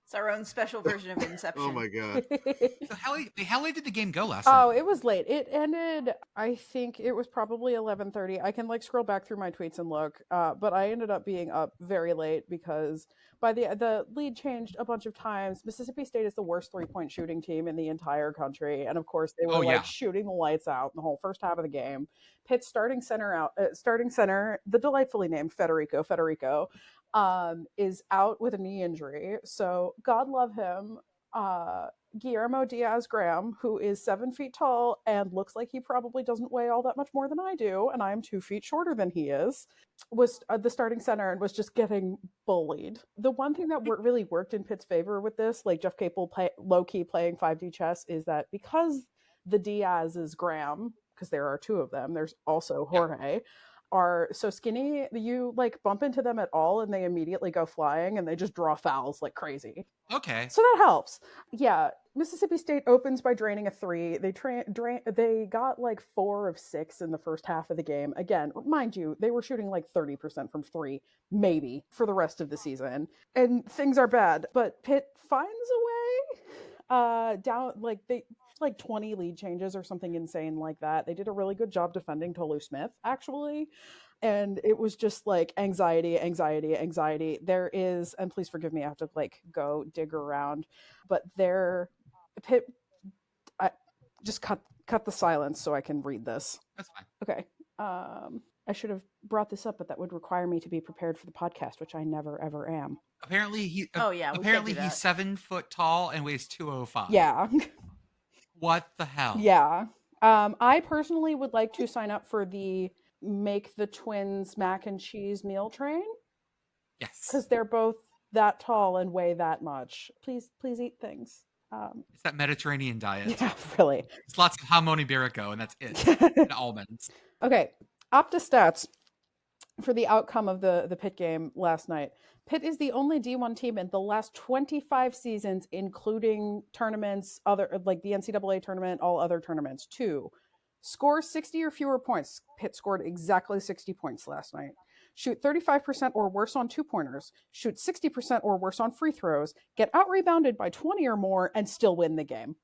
It's our own special version of Inception. Oh my God! So how late did the game go last night? Oh, it was late. It ended, I think it was probably 11:30. I can scroll back through my tweets and look, but I ended up being up very late because by the lead changed a bunch of times. Mississippi State is the worst 3-point shooting team in the entire country, and of course they were shooting the lights out the whole first half of the game. Pitt's starting center, the delightfully named Federico, is out with a knee injury. So God love him. Guillermo Diaz-Graham, who is 7 feet tall and looks like he probably doesn't weigh all that much more than I do, and I'm 2 feet shorter than he is, was the starting center and was just getting bullied. The one thing that really worked in Pitt's favor with this, like Jeff Capel low-key playing 5D chess, is that because the Diaz is Graham, because there are 2 of them, there's also Jorge, are so skinny. You like bump into them at all and they immediately go flying and they just draw fouls like crazy. Okay. So that helps. Yeah. Mississippi State opens by draining a 3. They got like 4 of 6 in the first half of the game. Again, mind you, they were shooting like 30% from 3, maybe, for the rest of the season. And things are bad. But Pitt finds a way. Down like they 20 lead changes or something insane like that. They did a really good job defending Tolu Smith, actually. And it was just like anxiety. There is, and please forgive me, I have to like go dig around, but Pitt, I just cut the silence so I can read this. That's fine. Okay. I should have brought this up, but that would require me to be prepared for the podcast, which I never ever am. Apparently he's 7 foot tall and weighs 205. Yeah. What the hell? Yeah. I personally would like to sign up for the Make the Twins mac and cheese meal train. Yes. Because they're both that tall and weigh that much. Please eat things. It's that Mediterranean diet. Yeah, really. It's lots of jamon iberico, and that's it. And almonds. Okay. Opta stats for the outcome of the Pitt game last night. Pitt is the only D1 team in the last 25 seasons, including tournaments, other like the NCAA tournament, all other tournaments, to score 60 or fewer points. Pitt scored exactly 60 points last night. Shoot 35% or worse on 2-pointers. Shoot 60% or worse on free throws. Get out-rebounded by 20 or more and still win the game.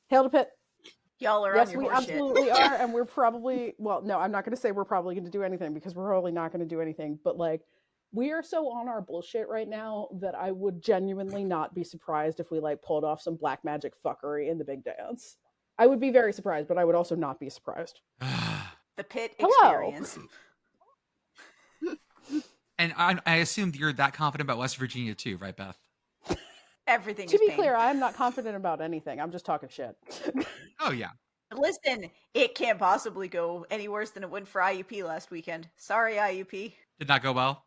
Hail to Pitt. Y'all are yes, on your we horse absolutely shit. are, and we're probably, well, no, I'm not going to say we're probably going to do anything because we're probably not going to do anything, but like, we are so on our bullshit right now that I would genuinely not be surprised if we like pulled off some black magic fuckery in the big dance. I would be very surprised, but I would also not be surprised. The Pitt Hello. experience. And I assumed you're that confident about West Virginia too, right, Beth? Everything To is be pain. clear, I'm not confident about anything. I'm just talking shit. Oh, yeah. Listen, it can't possibly go any worse than it went for IUP last weekend. Sorry, IUP. Did not go well?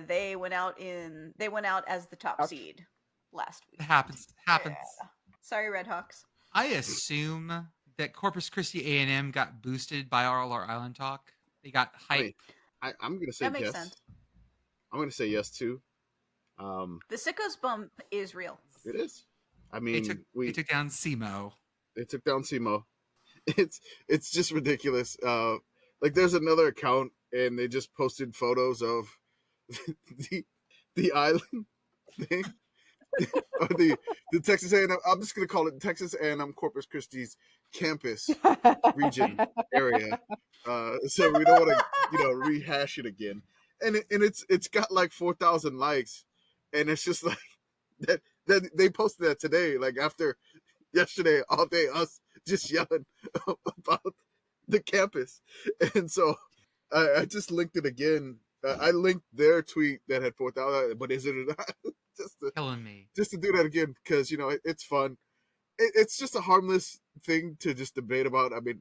They went out as the top seed last week. It happens. Yeah. Sorry, Redhawks. I assume that Corpus Christi A&M got boosted by all our island talk. They got hype. I'm going to say That makes yes. sense. I'm going to say yes too. The Sickos bump is real. It is. I mean, they took down SEMO. They took down SEMO. It's just ridiculous. Like there's another account and they just posted photos of the island thing. Or the Texas A&M. I'm just gonna call it Texas A&M Corpus Christi's campus region area. So we don't want to rehash it again. And it's got like 4,000 likes, and it's just like that they posted that today, like after yesterday all day us just yelling about the campus. And so I just linked it again. I linked their tweet that had 4,000, but is it Killing me. just to do that again because it's fun. It's just a harmless thing to just debate about. I mean,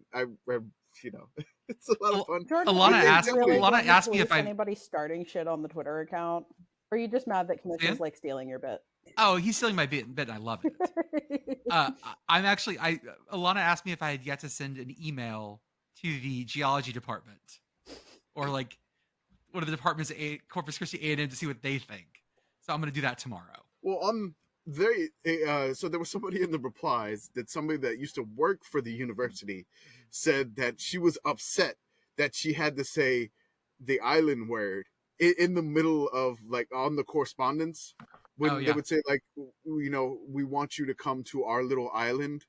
it's a lot of fun. Jordan, Alana asked me if anybody starting shit on the Twitter account. Or are you just mad that Commission's like stealing your bit? Oh, he's stealing my bit, and I love it. Alana asked me if I had yet to send an email to the geology department or like one of the departments at Corpus Christi A&M to see what they think. So I'm going to do that tomorrow. Well, so there was somebody in the replies that somebody that used to work for the university said that she was upset that she had to say the island word in the middle of like on the correspondence when they would say like, we want you to come to our little island.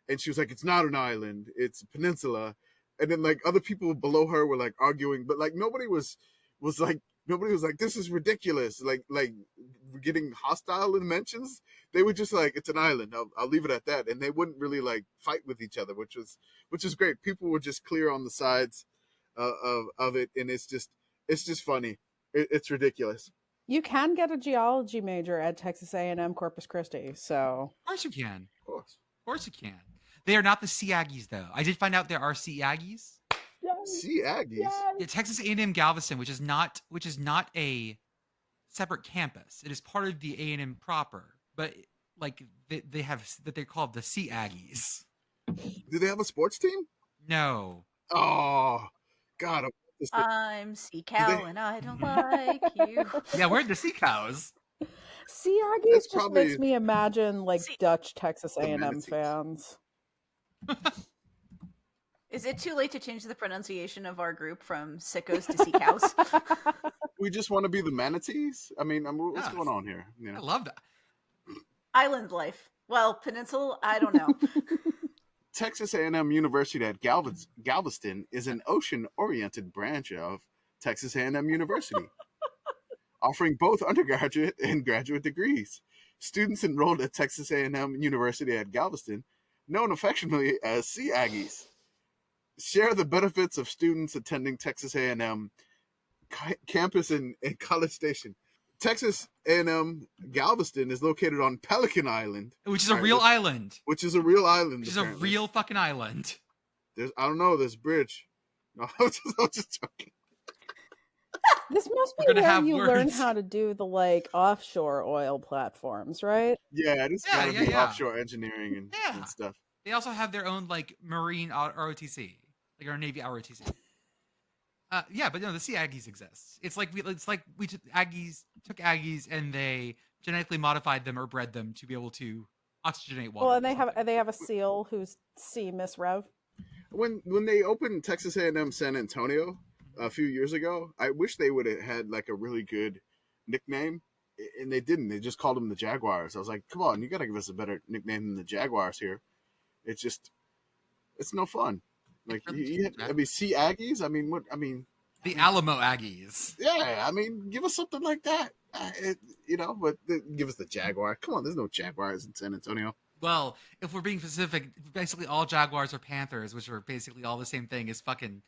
And she was like, it's not an island, it's a peninsula. And then like other people below her were like arguing, but like nobody was like, this is ridiculous. Like we're getting hostile in mentions. They were just like, it's an island. I'll leave it at that. And they wouldn't really like fight with each other, which was great. People were just clear on the sides of it. And it's just funny. It's ridiculous. You can get a geology major at Texas A&M Corpus Christi. So Of course you can. Of course you can. They are not the Sea Aggies though. I did find out there are Sea Aggies. Sea Aggies. Yeah, Texas A&M Galveston, which is not a separate campus. It is part of the A&M proper, but like they have that they're called the Sea Aggies. Do they have a sports team? No. Oh, God, I'm sea cow and I don't like you. Yeah, where are the sea cows? Sea Aggies That's just makes probably me imagine like See- Dutch Texas The A&M manatees. fans. Is it too late to change the pronunciation of our group from sickos to sea cows? We just want to be the manatees. I mean, what's Yes. going on here? You I know? love that. Island life. Well, peninsula, I don't know. Texas A&M University at Galveston is an ocean-oriented branch of Texas A&M University, offering both undergraduate and graduate degrees. Students enrolled at Texas A&M University at Galveston, known affectionately as Sea Aggies, share the benefits of students attending Texas A&M campus in College Station. Texas A&M Galveston is located on Pelican Island, Which is a real island. which is a real island. Which is a apparently. real fucking island. I don't know, this bridge. No, I'm just joking. This must We're be gonna where have you learn words. how to do the like offshore oil platforms, right? Yeah, it's Yeah, gotta be yeah. offshore engineering and stuff. They also have their own like marine ROTC, like our Navy ROTC. Yeah, but no, the Sea Aggies exists. It's like we took Aggies and they genetically modified them or bred them to be able to oxygenate water. Well, and they have a seal who's Sea Miss Rev. When they opened Texas A&M San Antonio a few years ago, I wish they would have had like a really good nickname, and they didn't. They just called them the Jaguars. I was like, come on, you got to give us a better nickname than the Jaguars here. It's no fun. Like Sea Aggies. I mean, the Alamo Aggies. Yeah, I mean, give us something like that. But give us the Jaguar. Come on, there's no Jaguars in San Antonio. Well, if we're being specific, basically all Jaguars are Panthers, which are basically all the same thing as fucking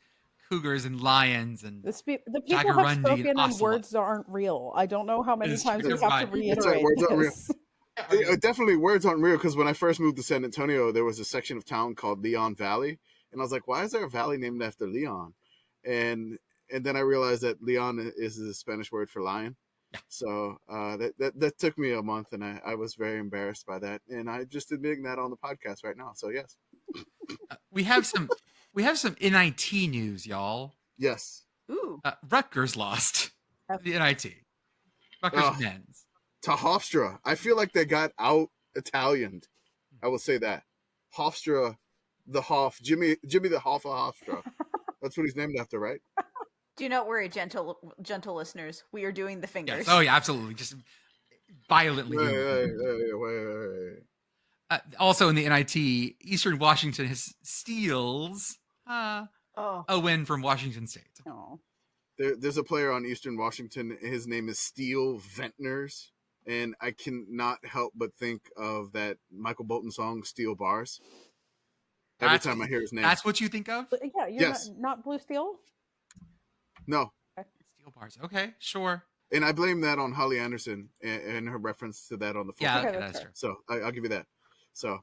cougars and lions and The people have Jaguarundi and spoken and ocelot. words aren't real. I don't know how many It's times true. we have Right. to reiterate Words aren't real. this. Definitely words aren't real, because when I first moved to San Antonio, there was a section of town called Leon Valley, and I was like, why is there a valley named after Leon? And then I realized that Leon is the Spanish word for lion. Yeah. So that took me a month, and I was very embarrassed by that, and I just admitting that on the podcast right now. So yes, we have some NIT news, y'all. yes. Ooh. Rutgers lost the NIT. Rutgers men's. To Hofstra. I feel like they got out Italianed. I will say that. Hofstra, the Hoff, Jimmy the Hoff of Hofstra. That's what he's named after, right? Do not worry, gentle listeners. We are doing the fingers. Yes. Oh yeah, absolutely. Just violently. Wait. Also in the NIT, Eastern Washington has steals a win from Washington State. Oh. There's a player on Eastern Washington. His name is Steel Ventners, and I cannot help but think of that Michael Bolton song, Steel Bars. Every time I hear his name. That's what you think of? But yeah, you're Yes. not Blue Steel? No. Steel bars. Okay, sure. And I blame that on Holly Anderson and her reference to that on the football. Yeah, Okay, that's that's true. So I'll give you that. So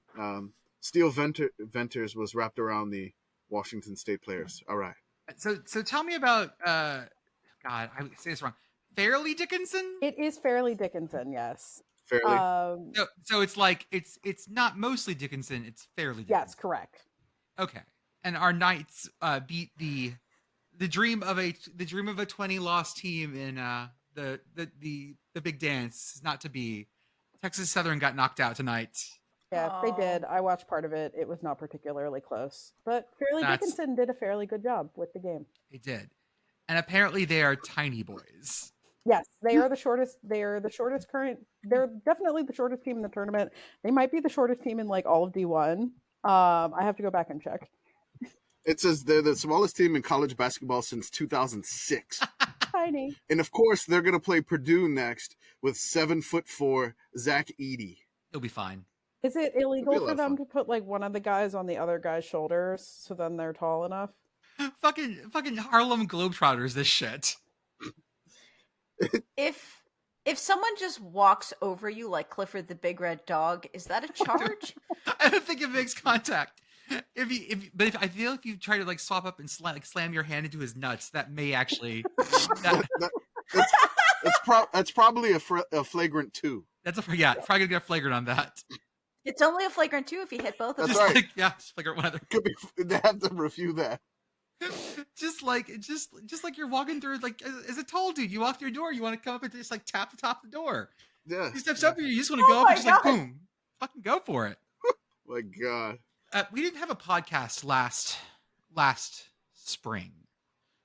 Steel Venters was wrapped around the Washington State players. All right. So tell me about God, I say this wrong. Fairleigh Dickinson? It is Fairleigh Dickinson, yes. Fairly. So it's like it's not mostly Dickinson, it's Fairleigh Dickinson. Yes, correct. Okay. And our Knights beat the dream of a 20-loss team in the big dance, not to be. Texas Southern got knocked out tonight. Yeah, they did. I watched part of it. It was not particularly close. But Fairleigh Dickinson did a fairly good job with the game. They did. And apparently they are tiny boys. Yes, they are the shortest. They're definitely the shortest team in the tournament. They might be the shortest team in like all of D1. I have to go back and check. It says they're the smallest team in college basketball since 2006. Tiny. And of course, they're going to play Purdue next with 7'4" Zach Edey. It'll be fine. Is it illegal It'll be a for lot of them to put like one of the guys on the other guy's shoulders so then they're tall enough? Fucking Harlem Globetrotters, this shit. If someone just walks over you like Clifford the Big Red Dog, is that a charge? I don't think it makes contact. But I feel if you try to like swap up and slam your hand into his nuts, that may actually. That's probably a flagrant 2. That's probably gonna get flagrant on that. It's only a flagrant 2 if you hit both of That's them. right. Just flagrant one other. They have to review that. just like you're walking through, like, as a tall dude, you walk through your door, you want to come up and just like tap the top of the door. Yeah. He steps up here, you just want to go up my and just like God. boom, fucking go for it. My God. We didn't have a podcast last spring,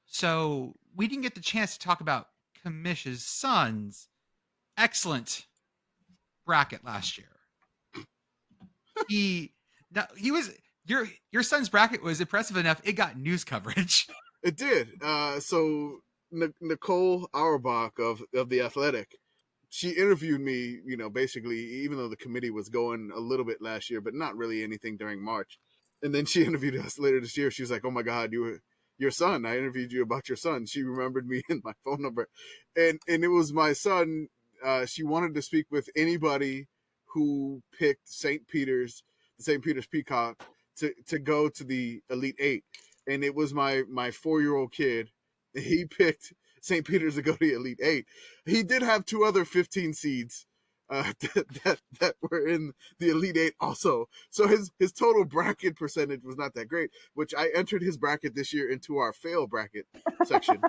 so we didn't get the chance to talk about Kamish's son's excellent bracket last year. Your son's bracket was impressive enough. It got news coverage. It did. So Nicole Auerbach of The Athletic, she interviewed me, basically, even though the committee was going a little bit last year, but not really anything during March. And then she interviewed us later this year. She was like, "Oh my God, your son. I interviewed you about your son." She remembered me and my phone number. And it was my son. She wanted to speak with anybody who picked the St. Peter's Peacock to go to the Elite Eight. And it was my 4-year-old kid. He picked St. Peter's to go to the Elite Eight. He did have 2 other 15 seeds that were in the Elite Eight also. So his total bracket percentage was not that great, which I entered his bracket this year into our fail bracket section,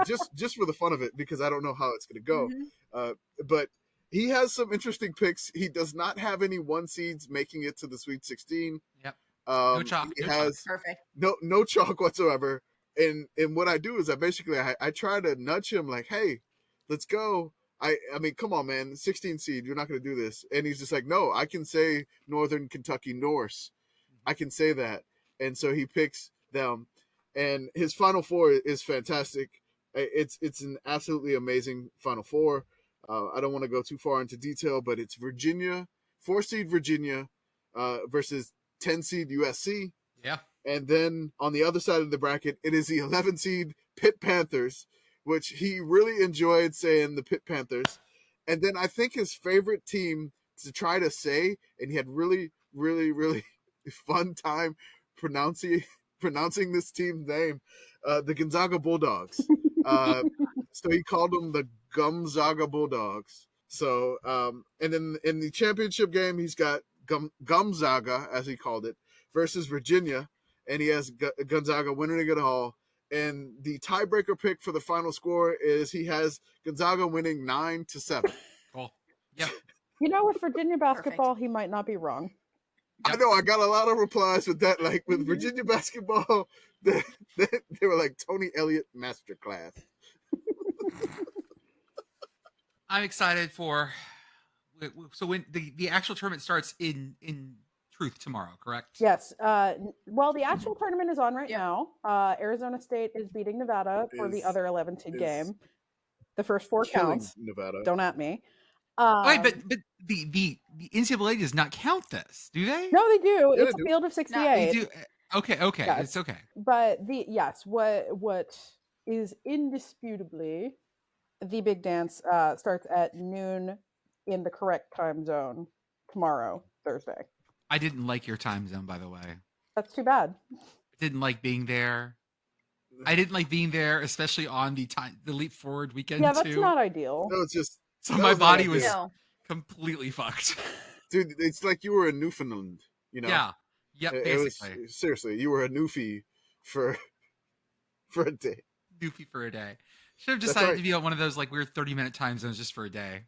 just for the fun of it, because I don't know how it's going to go. Mm-hmm. But he has some interesting picks. He does not have any 1 seeds making it to the Sweet 16. Yep. No chalk. He chalk. has Perfect. no chalk whatsoever. And what I do is I try to nudge him like, "Hey, let's go. I mean, come on, man, 16 seed, you're not going to do this." And he's just like, "No, I can say Northern Kentucky Norse. I can say that." And so he picks them. And his Final Four is fantastic. It's an absolutely amazing Final Four. I don't want to go too far into detail, but it's Virginia, 4-seed Virginia versus 10-seed USC. Yeah. And then on the other side of the bracket, it is the 11-seed Pitt Panthers, which he really enjoyed saying, the Pitt Panthers. And then I think his favorite team to try to say, and he had really, really, really fun time pronouncing this team's name, the Gonzaga Bulldogs. So he called them the Gumzaga Bulldogs. So, and then in the championship game, he's got Gumzaga, as he called it, versus Virginia. And he has Gonzaga winning it all. And the tiebreaker pick for the final score is he has Gonzaga winning 9-7. Cool. Yep. With Virginia basketball, he might not be wrong. Yep. I know. I got a lot of replies with that. Like with Virginia basketball, they were like Tony Elliott masterclass. I'm excited for. So when the actual tournament starts in truth tomorrow, correct? Yes. Well, the actual tournament is on right now. Arizona State is beating Nevada for the other 11-seed game. The first 4 counts. Nevada. Don't at me. Wait, but the NCAA does not count this, do they? No, they do. Yeah, it's a field of 68. No, they do. Okay, Yes. It's okay. But what is indisputably the big dance starts at noon in the correct time zone tomorrow, Thursday. I didn't like your time zone, by the way. That's too bad. I didn't like being there. I didn't like being there, especially on the Leap Forward weekend. Yeah, that's too. not ideal. No, it's just so my body was No. completely fucked. Dude, it's like you were in Newfoundland, Yeah. Yep, basically. Seriously, you were a Newfie for a day. Newfie for a day. Should have decided to be on one of those like weird 30-minute time zones just for a day.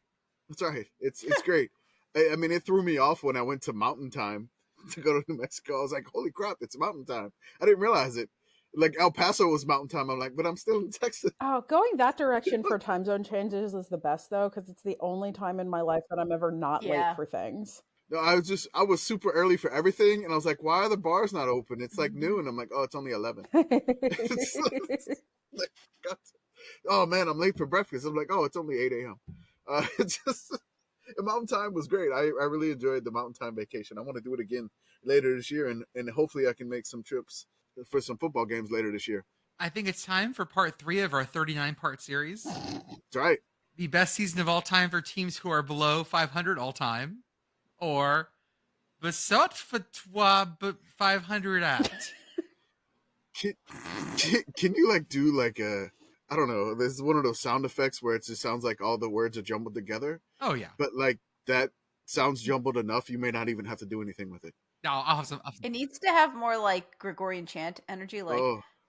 That's right. It's great. I mean, it threw me off when I went to Mountain Time to go to New Mexico. I was like, holy crap, it's Mountain Time. I didn't realize it. Like El Paso was Mountain Time. I'm like, but I'm still in Texas. Oh, going that direction for time zone changes is the best though, because it's the only time in my life that I'm ever not late for things. No, I was super early for everything, and I was like, why are the bars not open? It's like noon. I'm like, oh, it's only 11. It's like, God. Oh man, I'm late for breakfast. I'm like, oh, it's only 8 a.m. The Mountain Time was great. I really enjoyed the Mountain Time vacation. I want to do it again later this year, and hopefully I can make some trips for some football games later this year. I think it's time for part 3 of our 39-part series. That's right. The best season of all time for teams who are below 500 all time, or Besot Fatwa 500 at. Can you like do like a, I don't know, this is one of those sound effects where it just sounds like all the words are jumbled together. Oh yeah. But like that sounds jumbled enough, you may not even have to do anything with it. No, I'll have some. It needs to have more like Gregorian chant energy, like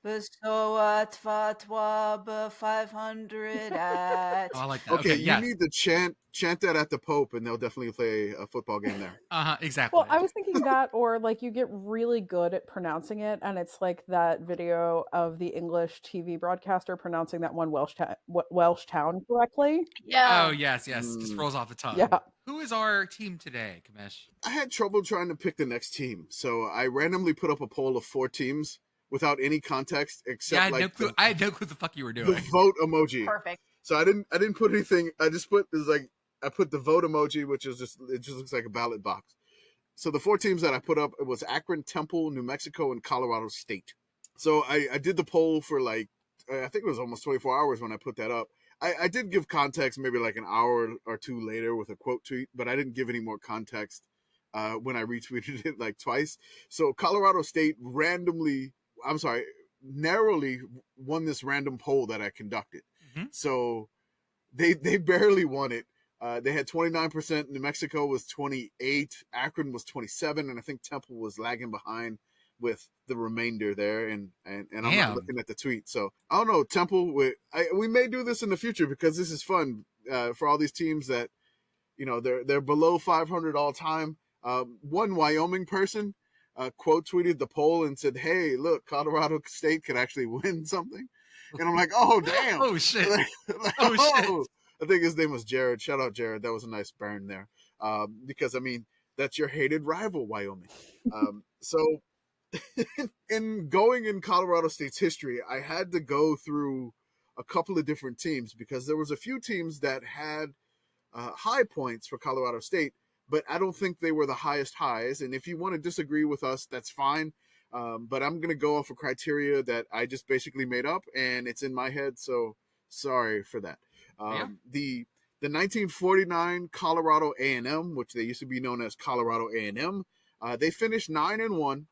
Besoatvatwab 500 at. Oh, I like that. Okay, Okay, you yes. need to chant that at the Pope, and they'll definitely play a football game there. Exactly. Well, I was thinking that, or like you get really good at pronouncing it, and it's like that video of the English TV broadcaster pronouncing that one Welsh town correctly. Yeah. Oh, yes. Just rolls off the tongue. Yeah. Who is our team today, Kamish? I had trouble trying to pick the next team, so I randomly put up a poll of 4 teams without any context except Yeah, I had like no clue. I had no clue what the fuck you were the doing. vote emoji. Perfect. So I didn't put anything. I just put I put the vote emoji, which is just looks like a ballot box. So the 4 teams that I put up, it was Akron, Temple, New Mexico, and Colorado State. So I did the poll for like, I think it was almost 24 hours when I put that up. I did give context maybe like an hour or 2 later with a quote tweet, but I didn't give any more context when I retweeted it like twice. So Colorado State narrowly won this random poll that I conducted. Mm-hmm. So they barely won it. They had 29%. New Mexico was 28. Akron was 27, and I think Temple was lagging behind with the remainder there. And I'm not looking at the tweet, so I don't know. Temple, we may do this in the future because this is fun for all these teams that they're below 500 all time. One Wyoming person quote tweeted the poll and said, "Hey, look, Colorado State could actually win something," and I'm like, "Oh damn! Oh shit! Oh shit!" I think his name was Jared. Shout out Jared. That was a nice burn there. Because I mean, that's your hated rival, Wyoming. So in going in Colorado State's history, I had to go through a couple of different teams because there was a few teams that had high points for Colorado State, but I don't think they were the highest highs. And if you want to disagree with us, that's fine. But I'm going to go off a criteria that I just basically made up, and it's in my head. So sorry for that. The 1949 Colorado A&M, which they used to be known as Colorado A&M, they finished 9-1.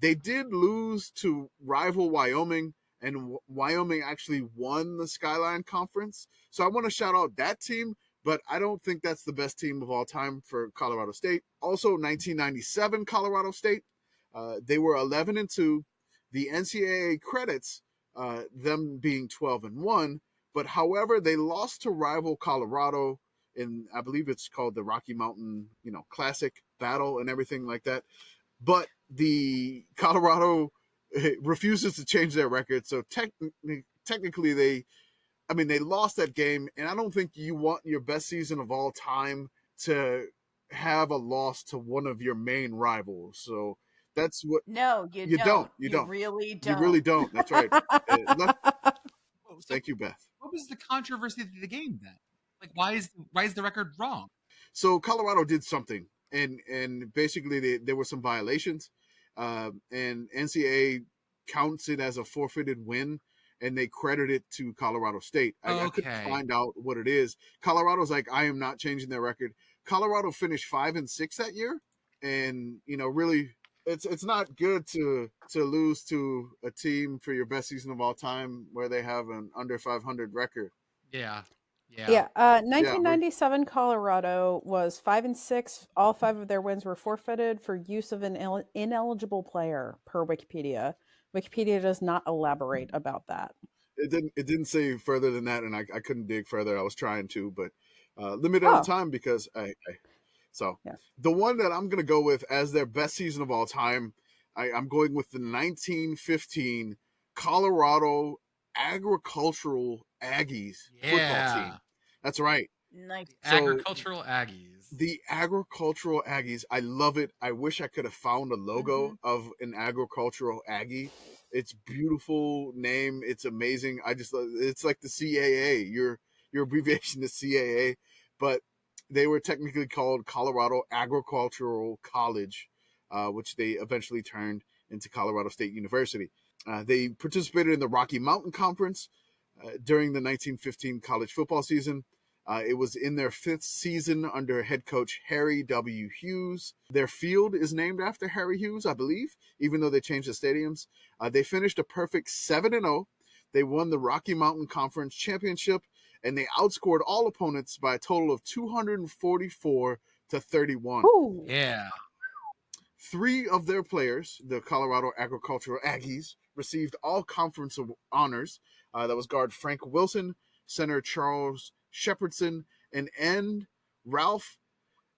They did lose to rival Wyoming, and Wyoming actually won the Skyline Conference. So I want to shout out that team, but I don't think that's the best team of all time for Colorado State. Also, 1997 Colorado State, they were 11-2. The NCAA credits them being 12-1. But however, they lost to rival Colorado in, I believe it's called the Rocky Mountain, Classic battle and everything like that. But the Colorado refuses to change their record. So technically they lost that game. And I don't think you want your best season of all time to have a loss to one of your main rivals. So that's what. No, you don't. You really don't. You really don't. That's right. Thank you, Beth. What was the controversy of the game then? Like, why is the record wrong? So Colorado did something, and basically there were some violations, and NCAA counts it as a forfeited win, and they credit it to Colorado State. I couldn't find out what it is. Colorado's like, I am not changing their record. Colorado finished 5-6 that year, and really. It's not good to lose to a team for your best season of all time where they have an under 500 record. Yeah. 1997 Colorado was 5-6. All 5 of their wins were forfeited for use of an ineligible player, per Wikipedia. Wikipedia does not elaborate about that. It didn't say further than that, and I couldn't dig further. I was trying to, but limited on time because the one that I'm going to go with as their best season of all time, I'm going with the 1915 Colorado Agricultural Aggies football team. That's right. Nice. Agricultural Aggies. The Agricultural Aggies. I love it. I wish I could have found a logo of an Agricultural Aggie. It's beautiful name. It's amazing. It's like the CAA. Your abbreviation is CAA, but they were technically called Colorado Agricultural College, which they eventually turned into Colorado State University. They participated in the Rocky Mountain Conference during the 1915 college football season. It was in their 5th season under head coach Harry W. Hughes. Their field is named after Harry Hughes, I believe, even though they changed the stadiums. They finished a perfect 7-0. They won the Rocky Mountain Conference Championship, and they outscored all opponents by a total of 244-31. Ooh. Yeah. 3 of their players, the Colorado Agricultural Aggies, received all conference honors. That was guard Frank Wilson, center Charles Shepardson, and end Ralph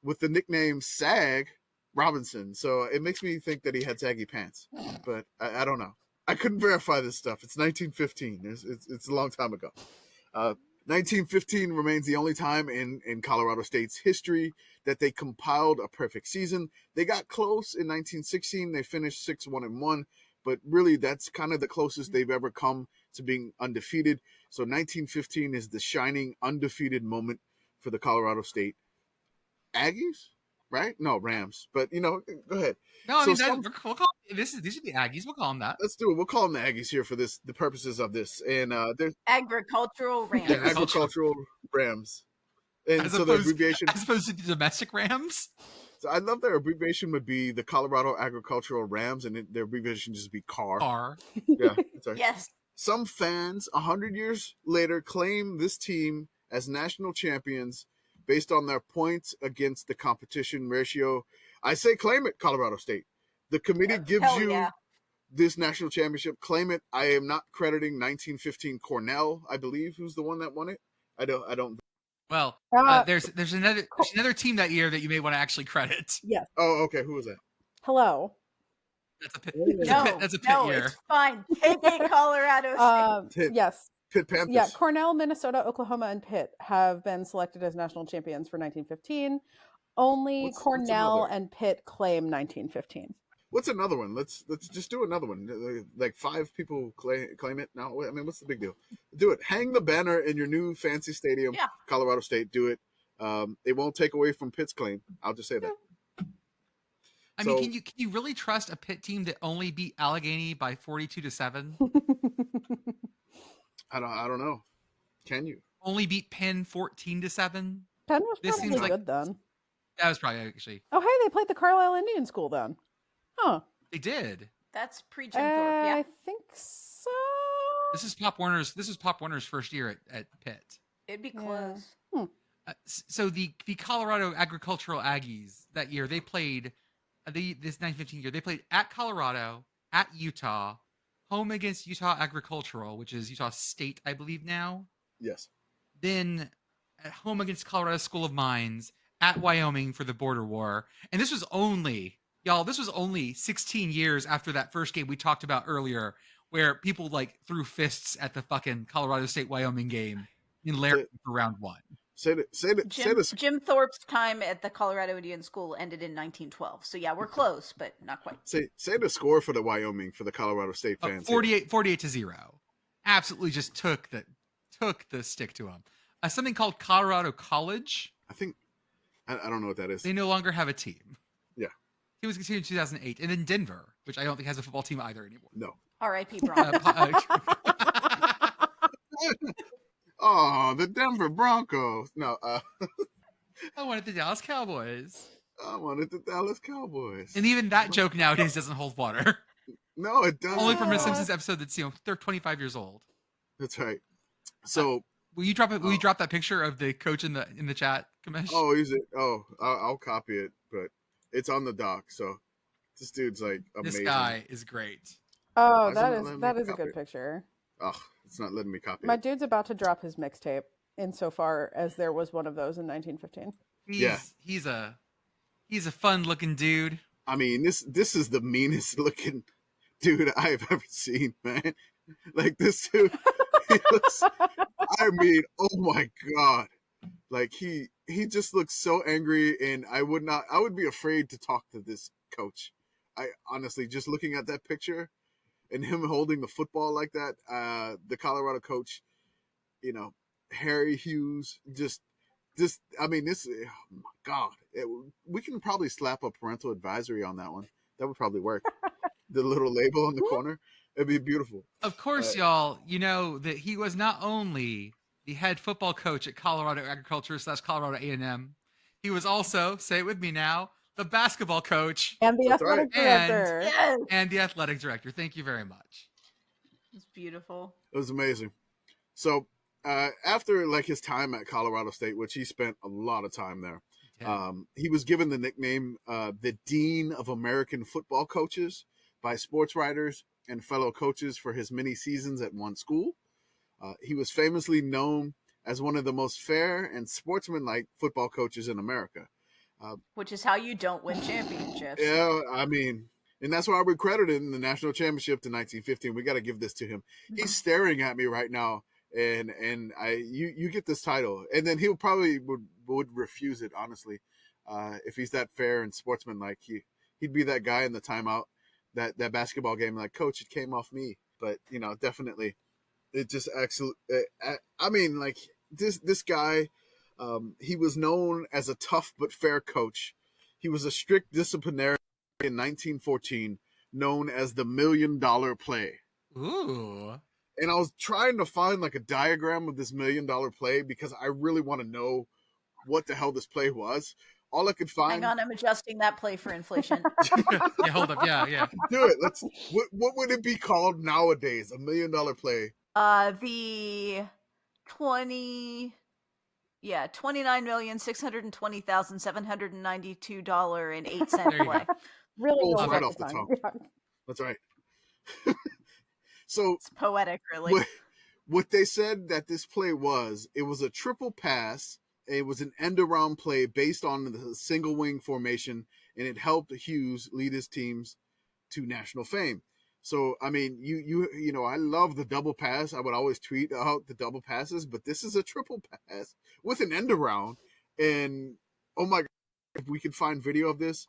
with the nickname Sag Robinson. So it makes me think that he had saggy pants, but I don't know. I couldn't verify this stuff. It's 1915. It's a long time ago. 1915 remains the only time in Colorado State's history that they compiled a perfect season. They got close in 1916. They finished 6-1-1, but really that's kind of the closest they've ever come to being undefeated. So 1915 is the shining undefeated moment for the Colorado State Aggies, right? No, Rams. But go ahead. No, I mean, we'll call these are the Aggies. We'll call them that. Let's do it. We'll call them the Aggies here for the purposes of this. And they're Agricultural Rams. Yeah, agricultural Rams. And so the abbreviation, as opposed to the domestic Rams. So I love their abbreviation would be the Colorado Agricultural Rams, and their abbreviation just be CAR. CAR. Yeah. Sorry. Yes. Some fans, 100 years later, claim this team as national champions based on their points against the competition ratio. I say claim it, Colorado State. The committee gives you this national championship. Claim it. I am not crediting 1915 Cornell, I believe, who's the one that won it. I don't. Well, there's another team that year that you may want to actually credit. Yes. Oh, okay. Who was that? Hello. That's a Pitt. That's a Pitt year. It's fine. Take it, Colorado State. Yes. Pitt Panthers. Yeah, Cornell, Minnesota, Oklahoma, and Pitt have been selected as national champions for 1915. Only Cornell and Pitt claim 1915. What's another one? Let's just do another one. Like 5 people claim it now. I mean, what's the big deal? Do it. Hang the banner in your new fancy stadium. Yeah. Colorado State. Do it. It won't take away from Pitt's claim. I'll just say that. I mean, can you really trust a Pitt team that only beat Allegheny by 42-7? I don't know. Can you? Only beat Penn 14-7? Penn was probably good then. That was probably actually. Oh, hey, they played the Carlisle Indian School then. Huh. They did. That's pre-Jim Thorpe, yeah. I think so. This is Pop Warner's first year at Pitt. It'd be close. Yeah. So the Colorado Agricultural Aggies that year, they played this 1915 year. They played at Colorado, at Utah, home against Utah Agricultural, which is Utah State, I believe now. Yes. Then at home against Colorado School of Mines, at Wyoming for the border war. And this was only 16 years after that first game we talked about earlier, where people threw fists at the fucking Colorado State Wyoming game in Laramie for round 1. Jim Thorpe's time at the Colorado Indian School ended in 1912. So yeah, we're close, but not quite. Say the score for the Wyoming for the Colorado State fans. 48-0. Absolutely just took the stick to them. Something called Colorado College. I think I don't know what that is. They no longer have a team. Yeah. He was continued in 2008. And then Denver, which I don't think has a football team either anymore. No. R.I.P. Broncos. Oh, the Denver Broncos. No. I wanted the Dallas Cowboys. I wanted the Dallas Cowboys. And even that joke nowadays doesn't hold water. No, it doesn't. Only from a Simpsons episode that's they're 25 years old. That's right. So will you drop it? Will you drop that picture of the coach in the chat, Kamesh? Oh, is it? Oh, I'll copy it, but it's on the doc. So this dude's amazing. This guy is great. Oh, that is a good picture. Oh, it's not letting me copy My it. dude's about to drop his mixtape insofar as there was one of those in 1915. He's a fun looking dude. I mean, this is the meanest looking dude I've ever seen, man. This dude, he looks, I mean, oh my God. He just looks so angry, and I would be afraid to talk to this coach. I honestly, just looking at that picture and him holding the football like that, the Colorado coach, Harry Hughes, I mean, this, oh my God. We can probably slap a parental advisory on that one. That would probably work. The little label on the corner. It'd be beautiful. Of course, y'all, you know that he was not only the head football coach at Colorado Agriculture / Colorado A&M, he was also, say it with me now, the basketball coach. And the athletic director. And the athletic director. Thank you very much. It's beautiful. It was amazing. So after his time at Colorado State, which he spent a lot of time there, Yeah. He was given the nickname the Dean of American Football Coaches by sports writers and fellow coaches for his many seasons at one school. He was famously known as one of the most fair and sportsmanlike football coaches in America. Which is how you don't win championships. Yeah, I mean, and that's why we credited in the national championship to 1915. We got to give this to him. He's staring at me right now, and you get this title, and then he'll probably would refuse it, honestly, if he's that fair and sportsmanlike. He'd be that guy in the timeout, that basketball game, like, coach, it came off me. But definitely, it just actually. I mean, like this guy, he was known as a tough but fair coach. He was a strict disciplinarian in 1914, known as the $1 Million Play. Ooh. And I was trying to find like a diagram of this $1 Million Play because I really want to know what the hell this play was. All I could find. Hang on, I'm adjusting that play for inflation. Yeah, hold up. Yeah. Do it. What would it be called nowadays? $1 Million Play. The $29,620,792.08 play. Really Oh, going right back off the in top. time. Yeah. That's right. So It's poetic, really. what they said that this play was, it was a triple pass. It was an end around play based on the single wing formation, and it helped Hughes lead his teams to national fame. So, I mean, I love the double pass. I would always tweet out the double passes, but this is a triple pass with an end around. And oh my God, if we could find video of this,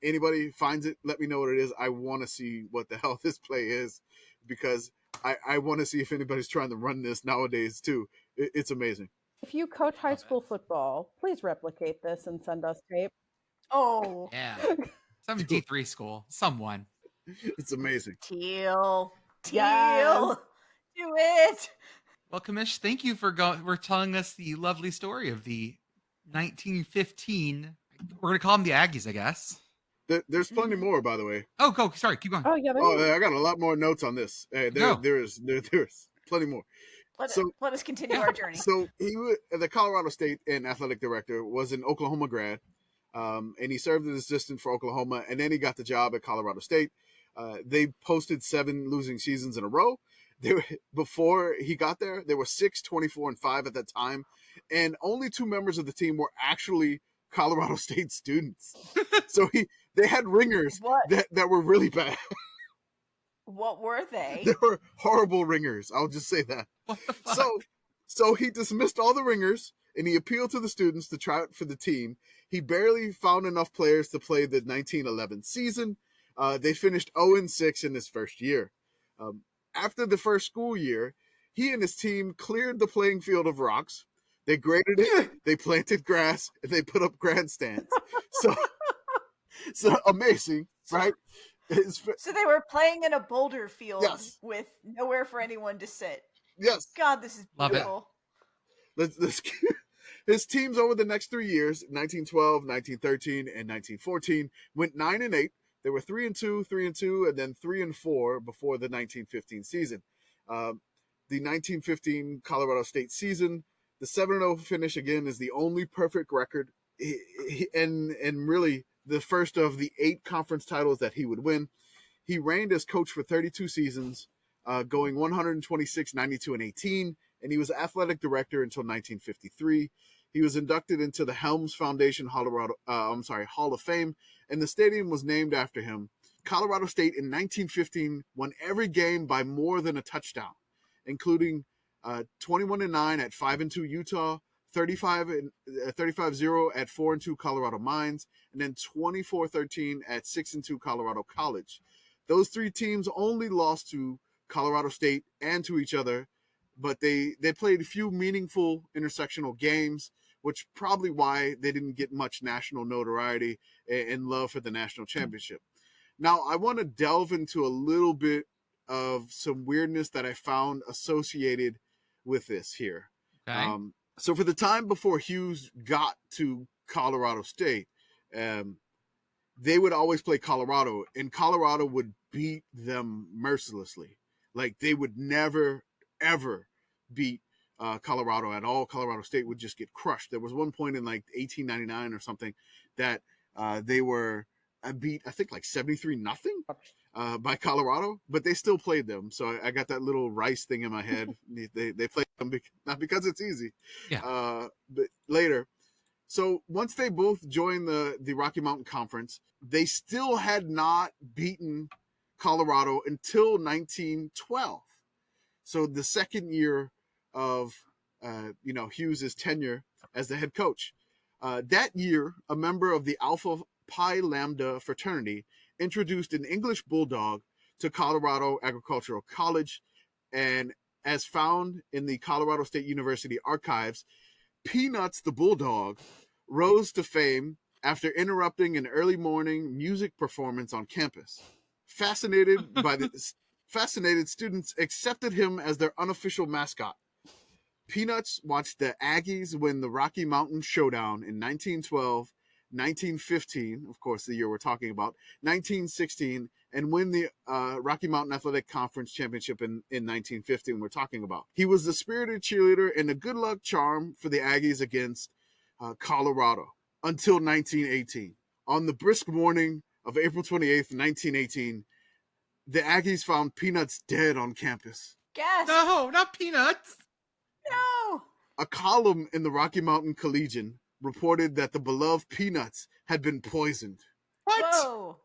anybody finds it, let me know what it is. I want to see what the hell this play is, because I want to see if anybody's trying to run this nowadays too. It's amazing. If you coach high school football, please replicate this and send us tape. Oh. Yeah. Some D3 school. Someone. It's amazing. Teal. Yes. Do it. Well, Kamish, thank you for telling us the lovely story of the 1915. We're going to call them the Aggies, I guess. There's plenty more, by the way. Oh, go. Sorry, keep going. Oh, yeah. I got a lot more notes on this. There's plenty more. Let us continue our journey. So the Colorado State and athletic director, was an Oklahoma grad, and he served as assistant for Oklahoma, and then he got the job at Colorado State. They posted 7 losing seasons in a row. Before he got there, there were 6, 24, and 5 at that time, and only 2 members of the team were actually Colorado State students. So they had ringers that were really bad. What were they? They were horrible ringers. I'll just say that. What the fuck? So he dismissed all the ringers, and he appealed to the students to try out for the team. He barely found enough players to play the 1911 season. They finished 0-6 in his first year. After the first school year, he and his team cleared the playing field of rocks. They graded it, they planted grass, and they put up grandstands. So amazing, right? So they were playing in a boulder field, yes, with nowhere for anyone to sit. Yes. God, this is beautiful. Let's his teams over the next 3 years, 1912, 1913, and 1914, went 9-8. They were 3-2, 3-2, and then 3-4 before the 1915 season. The 1915 Colorado State season, the 7-0 finish again is the only perfect record, and really the first of the 8 conference titles that he would win. He reigned as coach for 32 seasons, going 126, 92, and 18, and he was athletic director until 1953. He was inducted into the Helms Foundation Hall of Fame, and the stadium was named after him. Colorado State in 1915 won every game by more than a touchdown, including 21-9 at 5-2 Utah, 35-0 at 4-2 Colorado Mines, and then 24-13 at 6-2 Colorado College. Those 3 teams only lost to Colorado State and to each other, but they played a few meaningful intersectional games, which probably why they didn't get much national notoriety and love for the national championship. Now, I want to delve into a little bit of some weirdness that I found associated with this here. Okay. So for the time before Hughes got to Colorado State, they would always play Colorado, and Colorado would beat them mercilessly. Like, they would never, ever beat Colorado at all. Colorado State would just get crushed. There was one point in like 1899 or something that they were beat, I think, like 73-0 by Colorado, but they still played them. So I got that little rice thing in my head. They played them not because it's easy, but later. So once they both joined the Rocky Mountain Conference, they still had not beaten Colorado until 1912. So the second year of Hughes's tenure as the head coach. That year, a member of the Alpha Pi Lambda fraternity introduced an English bulldog to Colorado Agricultural College, and as found in the Colorado State University archives, Peanuts the bulldog rose to fame after interrupting an early morning music performance on campus. Fascinated students accepted him as their unofficial mascot. Peanuts watched the Aggies win the Rocky Mountain Showdown in 1912, 1915, of course, the year we're talking about, 1916, and win the Rocky Mountain Athletic Conference Championship in 1915 we're talking about. He was the spirited cheerleader and a good luck charm for the Aggies against Colorado until 1918. On the brisk morning of April 28th, 1918, the Aggies found Peanuts dead on campus. Gasp! No, not Peanuts! No! A column in the Rocky Mountain Collegian reported that the beloved Peanuts had been poisoned. What? Whoa!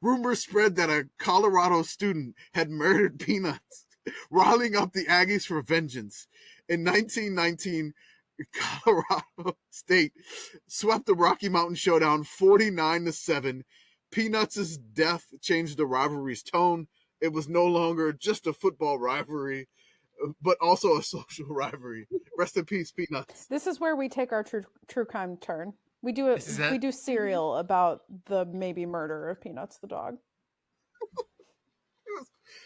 Rumors spread that a Colorado student had murdered Peanuts, riling up the Aggies for vengeance. In 1919, Colorado State swept the Rocky Mountain Showdown 49-7. Peanuts' death changed the rivalry's tone. It was no longer just a football rivalry, but also a social rivalry. Rest in peace, Peanuts. This is where we take our true crime turn. We do it. We do serial about the maybe murder of Peanuts the dog.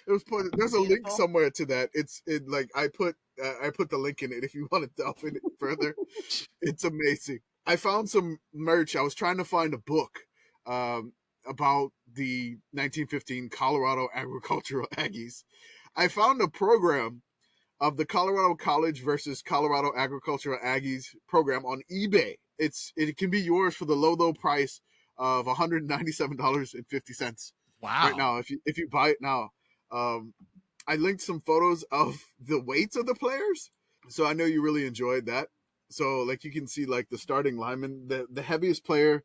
It was pointed. There's a link somewhere to that. I put the link in it if you want to delve in it further. It's amazing. I found some merch. I was trying to find a book about the 1915 Colorado Agricultural Aggies. I found a program of the Colorado College versus Colorado Agricultural Aggies program on eBay. It can be yours for the low price of $197.50. Wow! Right now, if you buy it now, I linked some photos of the weights of the players, so I know you really enjoyed that. So like you can see like the starting lineman, the heaviest player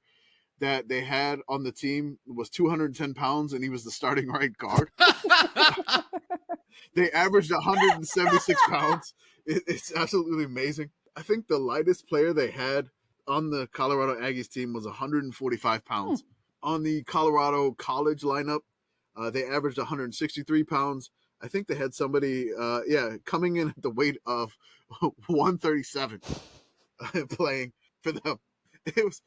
that they had on the team was 210 pounds, and he was the starting right guard. They averaged 176 pounds. It's absolutely amazing. I think the lightest player they had on the Colorado Aggies team was 145 pounds. On the Colorado College lineup, they averaged 163 pounds. I think they had somebody, coming in at the weight of 137 playing for them. It was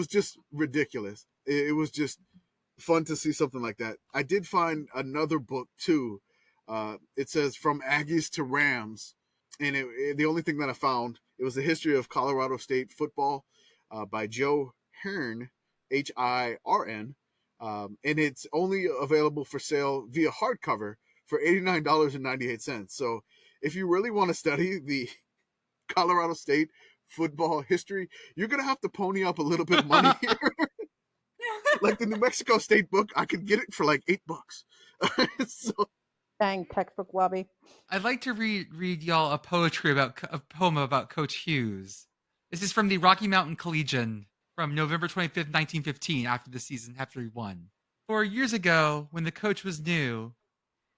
just ridiculous. It was just fun to see something like that. I did find another book too. It says From Aggies to Rams, and the only thing that I found, it was the history of Colorado State football by Joe Hearn, Hirn, and it's only available for sale via hardcover for $89.98. So if you really want to study the Colorado State football history, you're gonna have to pony up a little bit of money here. Like the New Mexico State book, I could get it for like $8. So, dang, textbook lobby. I'd like to read y'all a poem about Coach Hughes. This is from the Rocky Mountain Collegian from November 25th, 1915, after the season, after he won. 4 years ago, when the coach was new,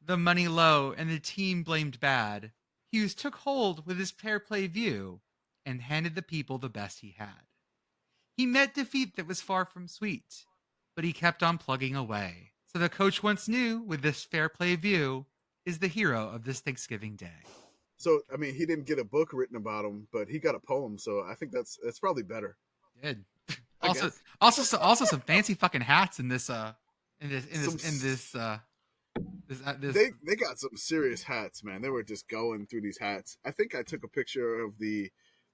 the money low, and the team blamed bad, Hughes took hold with his fair play view and handed the people the best he had. He met defeat that was far from sweet, but he kept on plugging away. So the coach once knew, with this fair play view, is the hero of this Thanksgiving Day. So, I mean, he didn't get a book written about him, but he got a poem, so I think that's probably better. He did. Also some fancy fucking hats in this They got some serious hats, man. They were just going through these hats. I think I took a picture of the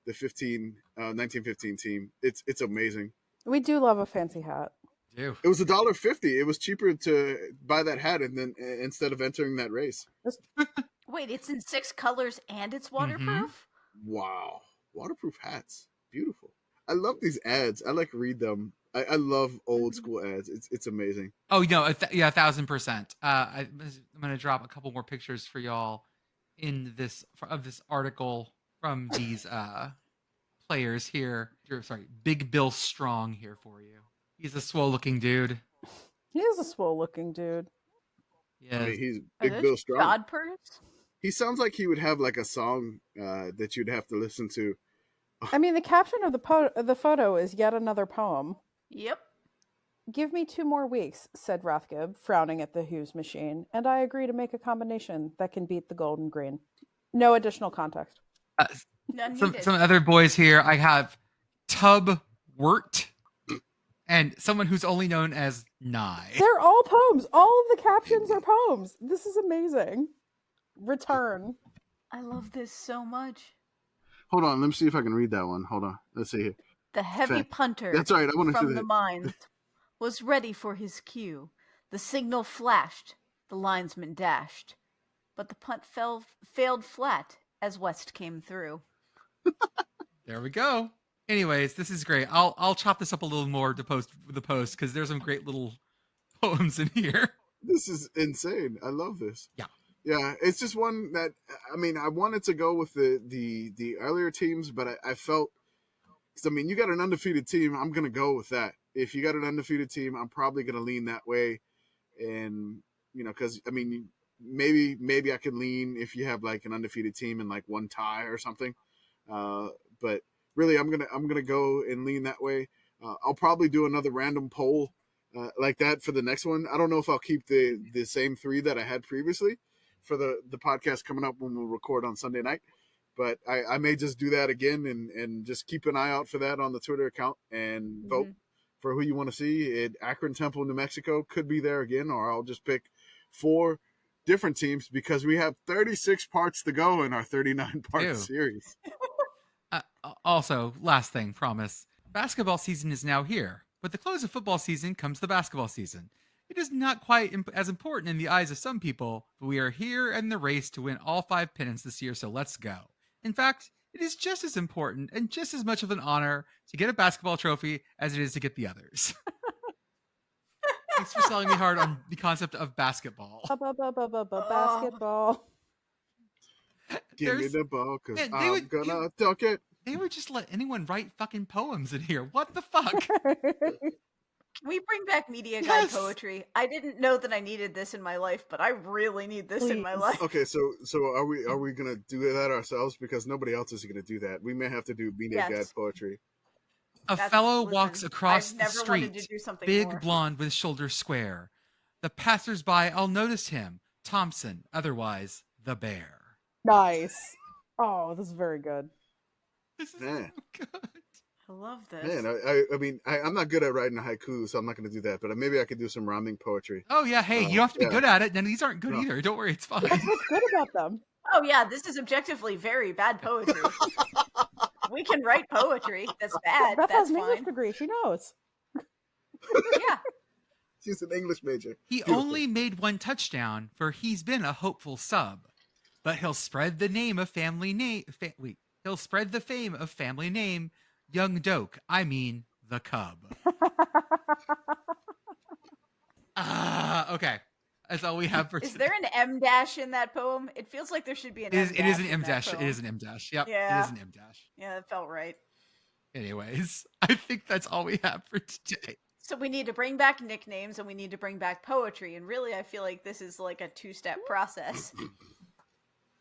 1915 team. It's amazing. We do love a fancy hat. It was $1.50. It was cheaper to buy that hat and then instead of entering that race. Wait, it's in 6 colors and it's Mm-hmm. waterproof? Wow. Waterproof hats. Beautiful. I love these ads. I like read them. I love old school ads. It's amazing. Oh, no, 1,000%. I'm going to drop a couple more pictures for y'all in this article from these players here. Sorry, Big Bill Strong here for you. He's a swole looking dude. He is a swole looking dude. I mean, he's Are Big those Bill Strong. Jodhpurs? He sounds like he would have like a song that you'd have to listen to. I mean, the caption of the photo is yet another poem. Yep. Give me 2 more weeks, said Rathgib, frowning at the Who's machine, and I agree to make a combination that can beat the golden green. No additional context. None Some needed. other boys here. I have Tub Wirt and someone who's only known as Nye. They're all poems. All of the captions are poems. This is amazing. Return. I love this so much. Hold on, let me see if I can read that one. Hold on, let's see here. The heavy Fact. punter That's right. I want to from see the that. mines was ready for his cue. The signal flashed, the linesman dashed, but the punt failed flat as West came through. There we go. Anyways, this is great. I'll chop this up a little more to post the post because there's some great little poems in here. This is insane. I love this. Yeah, it's just one that I mean I wanted to go with the earlier teams, but I felt because I mean you got an undefeated team. I'm gonna go with that. If you got an undefeated team, I'm probably gonna lean that way, and because I mean maybe I can lean if you have like an undefeated team and like one tie or something, but really I'm gonna go and lean that way. I'll probably do another random poll like that for the next one. I don't know if I'll keep the same 3 that I had previously for the podcast coming up when we'll record on Sunday night. But I may just do that again and just keep an eye out for that on the Twitter account and vote for who you want to see. Akron Temple, New Mexico could be there again, or I'll just pick 4 different teams because we have 36 parts to go in our 39-part series. Also, last thing, promise. Basketball season is now here. With the close of football season comes the basketball season. It is not quite as important in the eyes of some people, but we are here in the race to win all 5 pennants this year, so let's go. In fact, it is just as important and just as much of an honor to get a basketball trophy as it is to get the others. Thanks for selling me hard on the concept of basketball. Basketball. Give me the ball because I'm gonna dunk it. They would just let anyone write fucking poems in here. What the fuck? Can we bring back media guide poetry? I didn't know that I needed this in my life, but I really need this in my life. Okay, so are we gonna do that ourselves because nobody else is gonna do that? We may have to do media guide poetry. Fellow walks across I've the never street, wanted to do something big, more. blonde with shoulders square. The passers-by all notice him, Thompson, otherwise the bear. Nice. Oh, this is very good. This is so good. I love this. Man, I mean, I'm not good at writing a haiku, so I'm not going to do that. But maybe I could do some rhyming poetry. Oh yeah, hey, you don't have to be good at it. And these aren't good either. Don't worry, it's fine. That's what's good about them. Oh yeah, this is objectively very bad poetry. We can write poetry. That's bad. Beth That's has an English fine. degree. She knows. Yeah. She's an English major. He only made 1 touchdown, for he's been a hopeful sub. But he'll spread the name of family name. He'll spread the fame of family name. Young Doak, I mean the Cub. Okay. That's all we have for Is today. there an M dash in that poem? It feels like there should be an M dash. It is an in M that dash. It poem. is an M dash. Yep. Yeah. It is an M dash. Yeah, that felt right. Anyways, I think that's all we have for today. So we need to bring back nicknames and we need to bring back poetry. And really, I feel like this is like a 2-step process.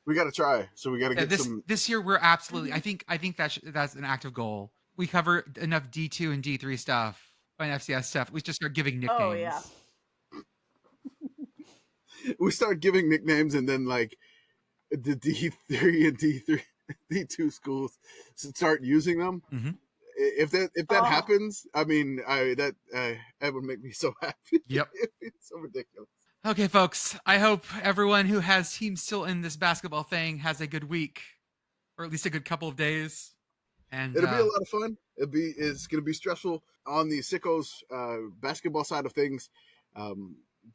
We got to try. So we got to get some. This year, we're absolutely. I think that's an active goal. We cover enough D2 and D3 stuff and FCS stuff. We just start giving nicknames. Oh yeah. We start giving nicknames, and then like the D3 and D2 schools start using them. Mm-hmm. If that happens, I mean, that would make me so happy. Yep. It's so ridiculous. Okay, folks. I hope everyone who has teams still in this basketball thing has a good week, or at least a good couple of days. And it'll be a lot of fun. It's going to be stressful on the Sickos basketball side of things.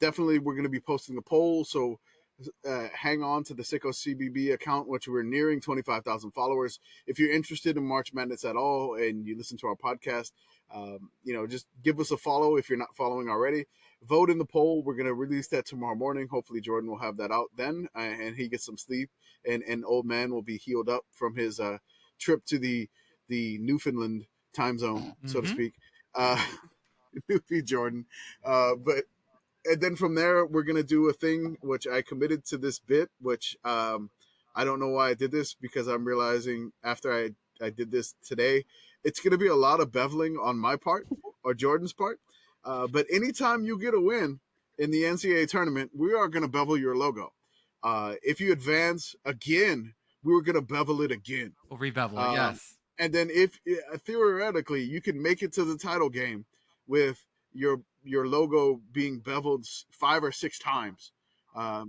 Definitely, we're going to be posting a poll. So hang on to the Sicko CBB account, which we're nearing 25,000 followers. If you're interested in March Madness at all and you listen to our podcast, just give us a follow if you're not following already. Vote in the poll. We're going to release that tomorrow morning. Hopefully Jordan will have that out then, and he gets some sleep, and old man will be healed up from his trip to the Newfoundland time zone, so to speak. Newfie Jordan. And then from there, we're going to do a thing which I committed to this bit, which I don't know why I did this, because I'm realizing after I did this today, it's going to be a lot of beveling on my part or Jordan's part. But anytime you get a win in the NCAA tournament, we are going to bevel your logo. If you advance again, we were going to bevel it again. We'll re-bevel it, yes. And then if theoretically you can make it to the title game with your logo being beveled 5 or 6 times,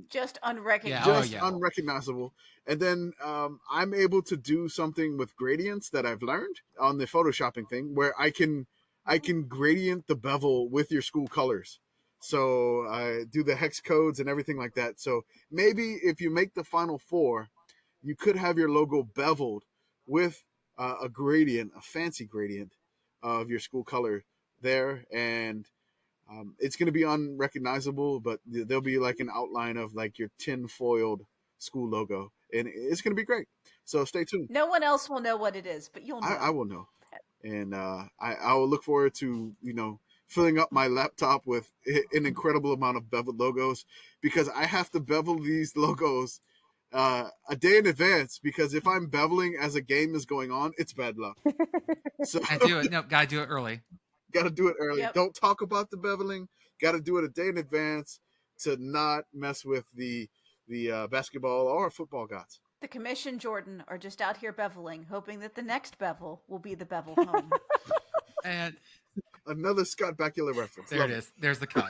just unrecognizable. Unrecognizable. And then I'm able to do something with gradients that I've learned on the photoshopping thing, where I can gradient the bevel with your school colors. So I do the hex codes and everything like that. So maybe if you make the Final Four, you could have your logo beveled with a gradient, a fancy gradient of your school color there. And it's going to be unrecognizable, but there'll be like an outline of like your tin-foiled school logo, and it's going to be great. So stay tuned. No one else will know what it is, but you'll know. I will know. And I will look forward to, filling up my laptop with an incredible amount of beveled logos, because I have to bevel these logos a day in advance, because if I'm beveling as a game is going on, it's bad luck. So Gotta do it early. Got to do it early. Yep. Don't talk about the beveling. Got to do it a day in advance to not mess with the basketball or football gods. The commission, Jordan, are just out here beveling, hoping that the next bevel will be the bevel home. And another Scott Bakula reference. there it is. There's the cut.